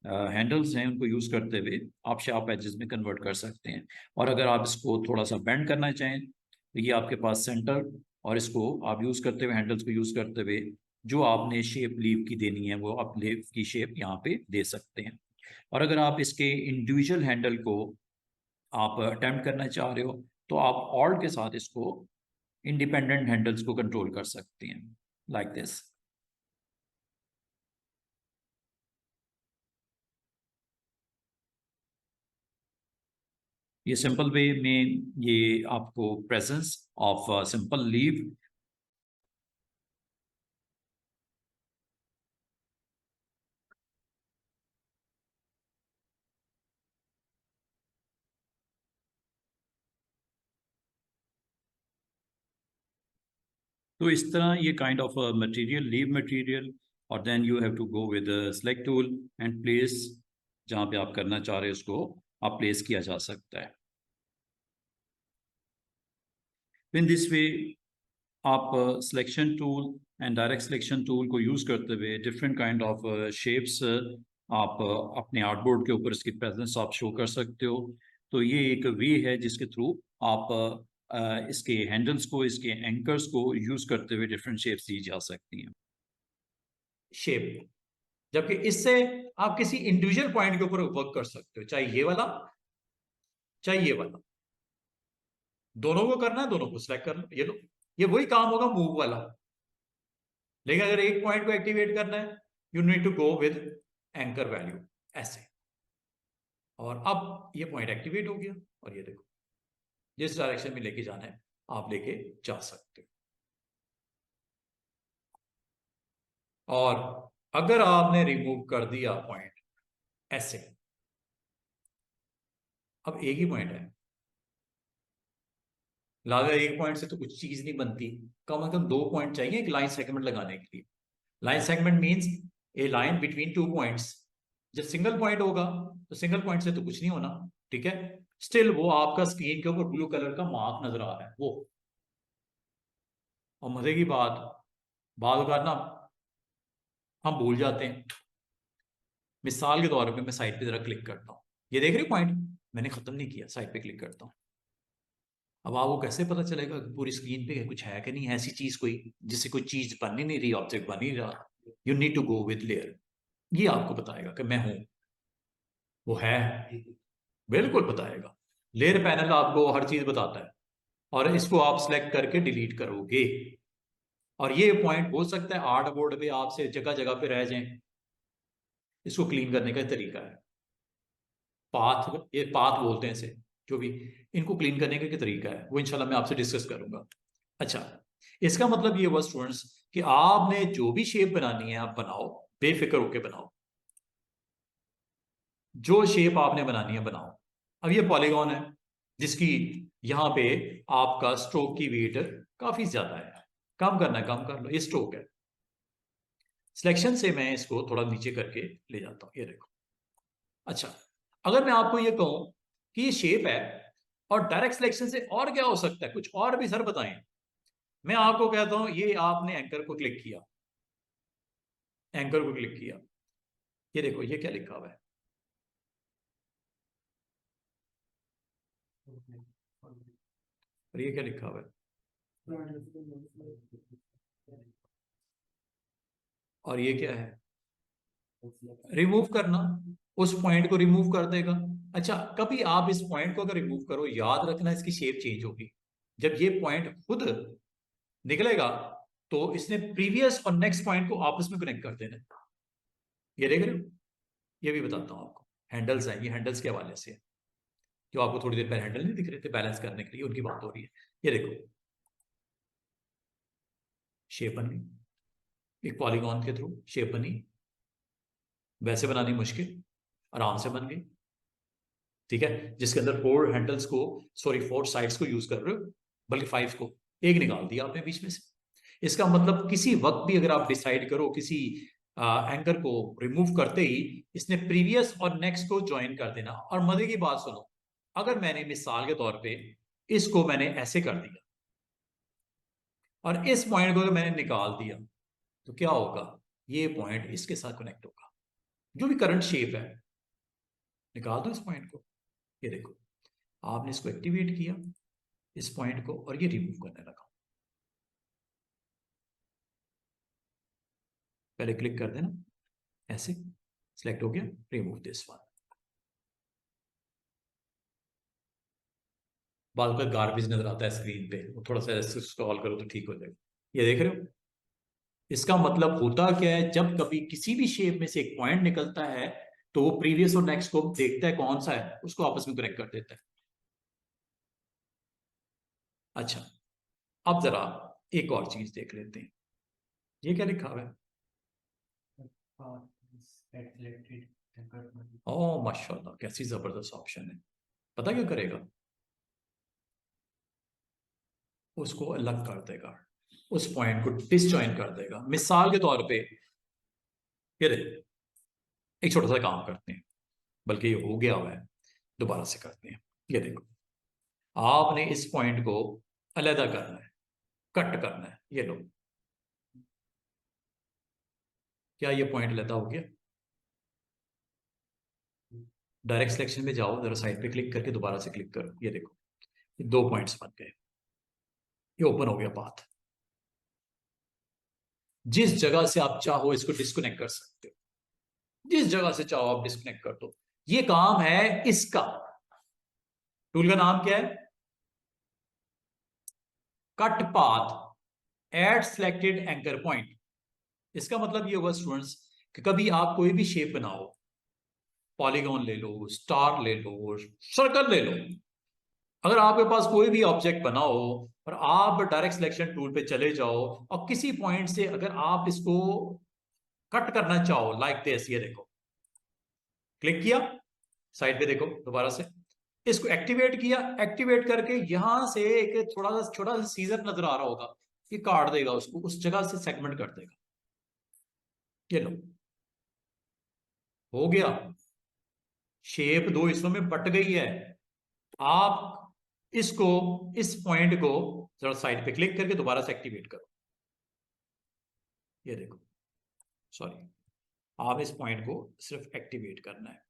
A: हैंडल्स हैं उनको यूज़ करते हुए आप शार्प एजेस में कन्वर्ट कर सकते हैं. और अगर आप इसको थोड़ा सा बेंड करना चाहें तो ये आपके पास सेंटर, और इसको आप यूज़ करते हुए हैंडल्स को यूज़ करते हुए जो आपने शेप लीफ की देनी है वो आप लीफ की शेप यहाँ पे दे सकते हैं. और अगर आप इसके इंडिविजुअल हैंडल को आप अटेम्प्ट करना चाह रहे हो तो आप ऑल्ट के साथ इसको इंडिपेंडेंट हैंडल्स को कंट्रोल कर सकते हैं, लाइक दिस। ये सिंपल वे में ये आपको प्रेजेंस ऑफ सिंपल लीव तो इस तरह ये kind of material, leave material, और then you have to go with select tool and place, जहाँ पे आप करना चाह रहे हो उसको आप प्लेस किया जा सकता है। इन दिस वे आप selection tool and direct selection tool को यूज करते हुए डिफरेंट काइंड ऑफ शेप्स आप अपने आर्टबोर्ड के ऊपर इसकी प्रेजेंस आप शो कर सकते हो। तो ये एक वे है जिसके थ्रू आप इसके हैंडल्स को, इसके एंकर्स को यूज करते हुए डिफरेंट शेप्स दी जा सकती हैं। शेप, जबकि इससे आप किसी इंडिविजुअल पॉइंट के ऊपर वर्क कर सकते हो, चाहे ये वाला चाहे ये वाला, दोनों को करना है, दोनों को सिलेक्ट कर लो, ये लो, ये वही काम होगा मूव वाला। लेकिन अगर एक पॉइंट को एक्टिवेट करना है, you need to go with anchor value, ऐसे। और अब ये पॉइंट एक्टिवेट हो गया, और ये देखो जिस डायरेक्शन में लेके जाना है आप लेके जा सकते हो। और अगर आपने रिमूव कर दिया पॉइंट ऐसे, अब एक ही पॉइंट है, लागा एक पॉइंट से तो कुछ चीज नहीं बनती, कम से कम दो पॉइंट चाहिए एक लाइन सेगमेंट लगाने के लिए। लाइन सेगमेंट मींस ए लाइन बिटवीन टू पॉइंट्स। जब सिंगल पॉइंट होगा तो सिंगल पॉइंट से तो कुछ नहीं होना, ठीक है। स्टिल वो आपका स्क्रीन के ऊपर ब्लू कलर का मार्क नजर आ रहा है वो। और मजे की बात, बात करना हम भूल जाते हैं। मिसाल के तौर पे मैं साइड पे जरा क्लिक करता हूँ, ये देख रहे पॉइंट मैंने खत्म नहीं किया, साइड पे क्लिक करता हूँ। अब आपको कैसे पता चलेगा कि पूरी स्क्रीन पे कुछ है कि नहीं, ऐसी चीज कोई जिससे कोई चीज बन ही नहीं रही, ऑब्जेक्ट बन ही रहा। You need to go with layer, ये आपको बताएगा कि मैं हूं, वो है, बिल्कुल बताएगा। लेयर पैनल आपको हर चीज बताता है, और इसको आप सिलेक्ट करके डिलीट करोगे। और ये पॉइंट हो सकता है आर्ट बोर्ड पे आपसे जगह जगह पे रह जाएं, इसको क्लीन करने का तरीका है। पाथ, ये पाथ बोलते हैं इसे, जो भी, इनको क्लीन करने का क्या तरीका है वो इंशाल्लाह मैं आपसे डिस्कस करूंगा। अच्छा, इसका मतलब ये हुआ स्टूडेंट्स कि आपने जो भी शेप बनानी है आप बनाओ, बेफिक्र होके बनाओ, जो शेप आपने बनानी है बनाओ। अब ये पॉलीगॉन है जिसकी यहां पे आपका स्ट्रोक की वेट काफी ज्यादा है, कम करना है कम कर लो, ये स्ट्रोक है। सिलेक्शन से मैं इसको थोड़ा नीचे करके ले जाता हूं, ये देखो। अच्छा, अगर मैं आपको ये कहूं कि ये शेप है, और डायरेक्ट सिलेक्शन से और क्या हो सकता है, कुछ और भी सर बताएं। मैं आपको कहता हूं ये आपने एंकर को क्लिक किया, एंकर को क्लिक किया, ये देखो ये क्या लिखा हुआ है, और ये क्या लिखा हुआ है, और ये क्या है, रिमूव करना। उस पॉइंट को रिमूव कर देगा। अच्छा, कभी आप इस पॉइंट को अगर रिमूव करो, याद रखना इसकी शेप चेंज होगी। जब ये पॉइंट खुद निकलेगा तो इसने प्रीवियस और नेक्स्ट पॉइंट को आपस में कनेक्ट कर देना। ये देख रहे हो, ये भी बताता हूं आपको, हैंडल्स है, ये हैंडल्स के हवाले से है। जो आपको थोड़ी देर पहले हैंडल नहीं दिख रहे थे बैलेंस करने के लिए, उनकी बात हो रही है। ये देखो शेप बन गई, एक पॉलीगॉन के थ्रू शेप बनी, वैसे बनानी मुश्किल, आराम से बन गई, ठीक है। जिसके अंदर फोर हैंडल्स को, सॉरी फोर साइड्स को यूज कर रहे हो, बल्कि फाइव को, एक निकाल दिया आपने बीच में से। इसका मतलब किसी वक्त भी अगर आप डिसाइड करो किसी एंकर को रिमूव करते ही इसने प्रीवियस और नेक्स्ट को ज्वाइन कर देना। और मजे की बात सुनो, अगर मैंने मिसाल के तौर पे इसको मैंने ऐसे कर दिया और इस पॉइंट को अगर मैंने निकाल दिया, तो क्या होगा, ये पॉइंट इसके साथ कनेक्ट होगा, जो भी करंट शेप है। निकाल दो इस पॉइंट को, ये देखो आपने इसको एक्टिवेट किया, इस पॉइंट को, और ये रिमूव करने लगा। पहले क्लिक कर देना ऐसे, सिलेक्ट हो गया, रिमूव दिस वन। बाद में गार्बेज नजर आता है स्क्रीन पे, थोड़ा सा स्क्रॉल करो तो ठीक हो जाएगा। ये देख रहे हो, इसका मतलब होता क्या है, जब कभी किसी भी शेप में से एक पॉइंट निकलता है तो वो प्रीवियस और नेक्स्ट को देखता है कौन सा है, उसको आपस में कनेक्ट कर देता है। अच्छा, अब जरा एक और चीज देख लेते हैं, ये क्या लिखा हुआ है? ओह माशाल्लाह, कैसी जबरदस्त ऑप्शन है। पता क्या करेगा, उसको अलग कर देगा, उस पॉइंट को डिसजॉइन कर देगा। मिसाल के तौर पे ये देखो, एक छोटा सा काम करते हैं, बल्कि ये हो गया हुआ है, दोबारा से करते हैं। ये देखो, आपने इस पॉइंट को अलहदा करना है, कट करना है। ये लो, क्या ये पॉइंट अलहदा हो गया? डायरेक्ट सिलेक्शन में जाओ, जरा साइड पे क्लिक करके दोबारा से क्लिक करो। ये देखो, ये 2 पॉइंट्स बन गए, ये ओपन हो गया पाथ। जिस जगह से आप चाहो इसको डिस्कनेक्ट कर सकते हो, जिस जगह से चाहो आप डिस्कनेक्ट कर दो। ये काम है इसका। टूल का नाम क्या है? Cut path at selected anchor point. इसका मतलब ये होगा स्टूडेंट्स कि कभी आप कोई भी शेप बनाओ, पॉलीगॉन ले लो, स्टार ले लो, सर्कल ले लो, अगर आपके पास कोई भी ऑब्जेक्ट बना हो और आप डायरेक्ट सिलेक्शन टूल पे चले जाओ और किसी पॉइंट से अगर आप इसको कट करना चाहो, लाइक दिस, ये देखो, क्लिक किया, साइड पे देखो दोबारा से, इसको एक्टिवेट किया, एक्टिवेट करके यहां से एक थोड़ा सा छोटा सा सीजर नजर आ रहा होगा, ये काट देगा उसको, उस जगह से सेगमेंट कर देगा। ये लो, हो गया, शेप 2 हिस्सों में बट गई है। आप इसको, इस पॉइंट को जरा साइड पे क्लिक करके दोबारा से एक्टिवेट करो। ये देखो, सॉरी, आप इस पॉइंट को सिर्फ एक्टिवेट करना है,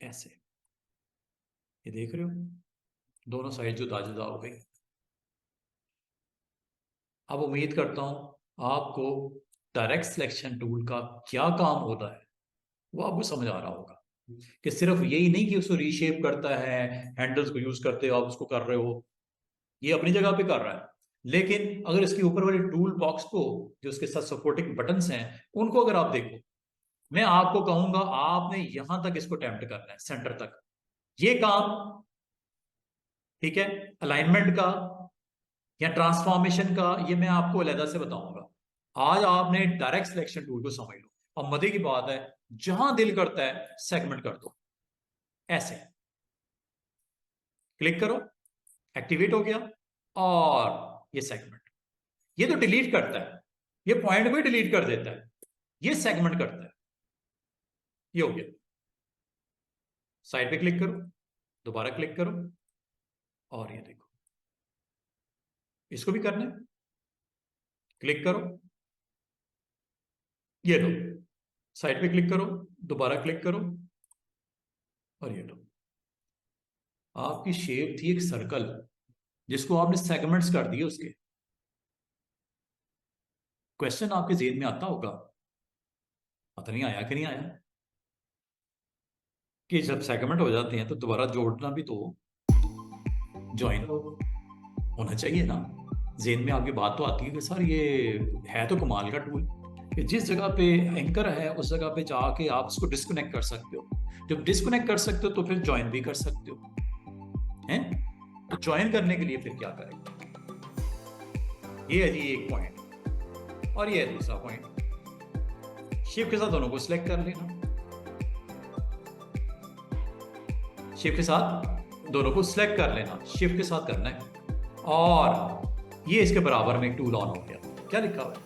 A: ऐसे। ये देख रहे हो, दोनों साइड जुदा जुदा हो गई। अब उम्मीद करता हूं आपको डायरेक्ट सिलेक्शन टूल का क्या काम होता है वो आपको समझ आ रहा होगा, कि सिर्फ यही नहीं कि उसको रीशेप करता है, हैंडल्स को यूज करते हो आप उसको कर रहे हो, ये अपनी जगह पे कर रहा है, लेकिन अगर इसके ऊपर वाले टूल बॉक्स को, जो उसके साथ सपोर्टिंग बटन्स हैं, उनको अगर आप देखो, मैं आपको कहूंगा आपने यहां तक इसको अटेम्प्ट करना है, सेंटर तक। ये काम, ठीक है, अलाइनमेंट का या ट्रांसफॉर्मेशन का, ये मैं आपको अलहदा से बताऊंगा। आज आपने डायरेक्ट सिलेक्शन टूल को समझ लो, और मजे की बात है, जहां दिल करता है सेगमेंट कर दो, ऐसे क्लिक करो, एक्टिवेट हो गया, और ये सेगमेंट, ये तो डिलीट करता है, ये पॉइंट को ही डिलीट कर देता है, ये सेगमेंट करता है। ये हो गया, साइड पे क्लिक करो, दोबारा क्लिक करो, और ये देखो, इसको भी करना है, क्लिक करो, ये लो, साइड पे क्लिक करो, दोबारा क्लिक करो, और ये लो, आपकी शेप थी एक सर्कल जिसको आपने सेगमेंट्स कर दिए उसके। क्वेश्चन आपके जेहन में आता होगा, पता नहीं आया कि नहीं आया, कि जब सेगमेंट हो जाते हैं तो दोबारा जोड़ना भी तो ज्वाइन होना चाहिए ना। जेहन में आपकी बात तो आती है कि सर ये है तो कमाल का टूल, कि जिस जगह पे एंकर है उस जगह पे जाके आप उसको डिस्कनेक्ट कर सकते हो। जब डिस्कनेक्ट कर सकते हो तो फिर ज्वाइन भी कर सकते हो, हैं? तो ज्वाइन करने के लिए फिर क्या करेंगे? ये है जी एक पॉइंट, और ये है दूसरा पॉइंट। शिफ्ट के साथ दोनों को सिलेक्ट कर लेना, शिफ्ट के साथ दोनों को सिलेक्ट कर लेना, शिफ्ट के साथ करना है, और ये इसके बराबर में एक टूल ऑन हो गया। क्या लिखा हुआ है?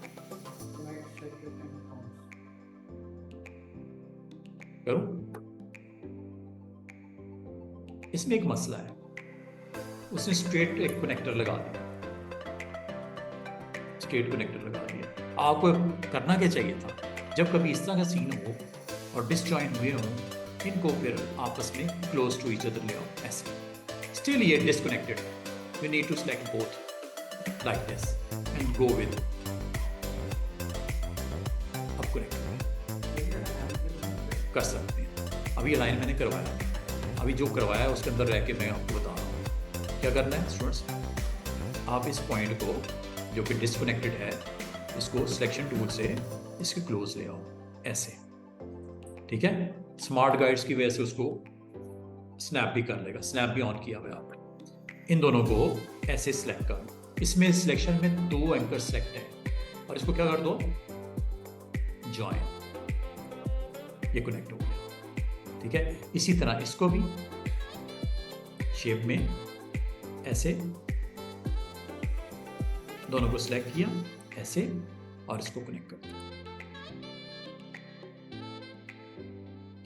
A: करूं? इसमें एक मसला है, उसने स्ट्रेट एक कनेक्टर लगा दिया, स्ट्रेट कनेक्टर लगा दिया। आपको करना क्या चाहिए था, जब कभी इस तरह का सीन हो और डिसजॉइन हुए हो, इनको फिर आपस में क्लोज टू ईच अदर ले आओ, ऐसे। स्टिल ये disconnected, we need to select both like this and go with. अब कनेक्ट कर सकते हैं। अभी अलाइन मैंने करवाया, अभी जो करवाया है उसके अंदर रह के मैं आपको बता रहा हूँ क्या करना है स्टूडेंट्स। आप इस पॉइंट को जो कि डिस्कनेक्टेड है इसको सिलेक्शन टूल से इसके क्लोज ले आओ ऐसे, ठीक है। स्मार्ट गाइड्स की वजह से उसको स्नैप भी कर लेगा, स्नैप भी ऑन किया हुआ है आपने। इन दोनों को ऐसे सिलेक्ट करो, इसमें सिलेक्शन में 2 एंकर सिलेक्ट है और इसको क्या कर दो ज्वाइन, ये कनेक्ट हो गया, ठीक है। इसी तरह इसको भी शेप में ऐसे दोनों को सिलेक्ट किया ऐसे और इसको कनेक्ट कर दिया।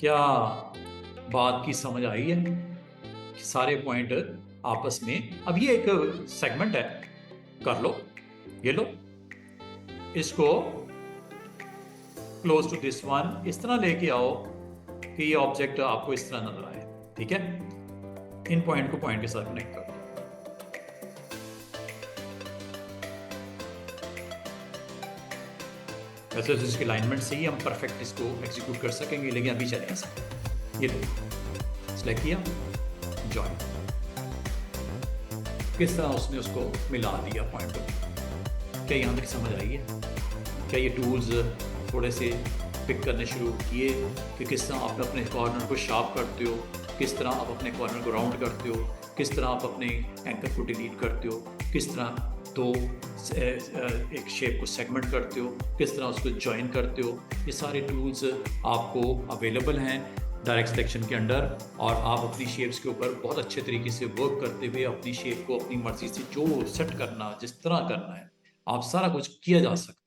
A: क्या बात की समझ आई है? सारे पॉइंट आपस में, अब ये एक सेगमेंट है, कर लो, ये लो, इसको क्लोज टू दिस वन इस तरह लेके आओ कि ये ऑब्जेक्ट आपको इस तरह नजर आए, ठीक है। इन पॉइंट को पॉइंट के साथ कनेक्ट कर दो। वैसे तो इसकी अलाइनमेंट से ही हम परफेक्ट इसको एग्जीक्यूट कर सकेंगे, लेकिन अभी चले ऐसा, ये सिलेक्ट किया जॉइन, किस तरह उसने उसको मिला दिया पॉइंट को। क्या यहाँ तक समझ आई है? क्या ये टूल्स थोड़े से पिक करने शुरू किए कि किस तरह आप अपने कॉर्नर को शार्प करते हो, किस तरह आप अपने कॉर्नर को राउंड करते हो, किस तरह आप अपने एंकर को डिलीट करते हो, किस तरह एक शेप को सेगमेंट करते हो, किस तरह उसको ज्वाइन करते हो। ये सारे टूल्स आपको अवेलेबल हैं डायरेक्ट सिलेक्शन के अंडर, और आप अपनी शेप्स के ऊपर बहुत अच्छे तरीके से वर्क करते हुए अपनी शेप को अपनी मर्जी से जो सेट करना, जिस तरह करना है, आप सारा कुछ किया जा सकता है।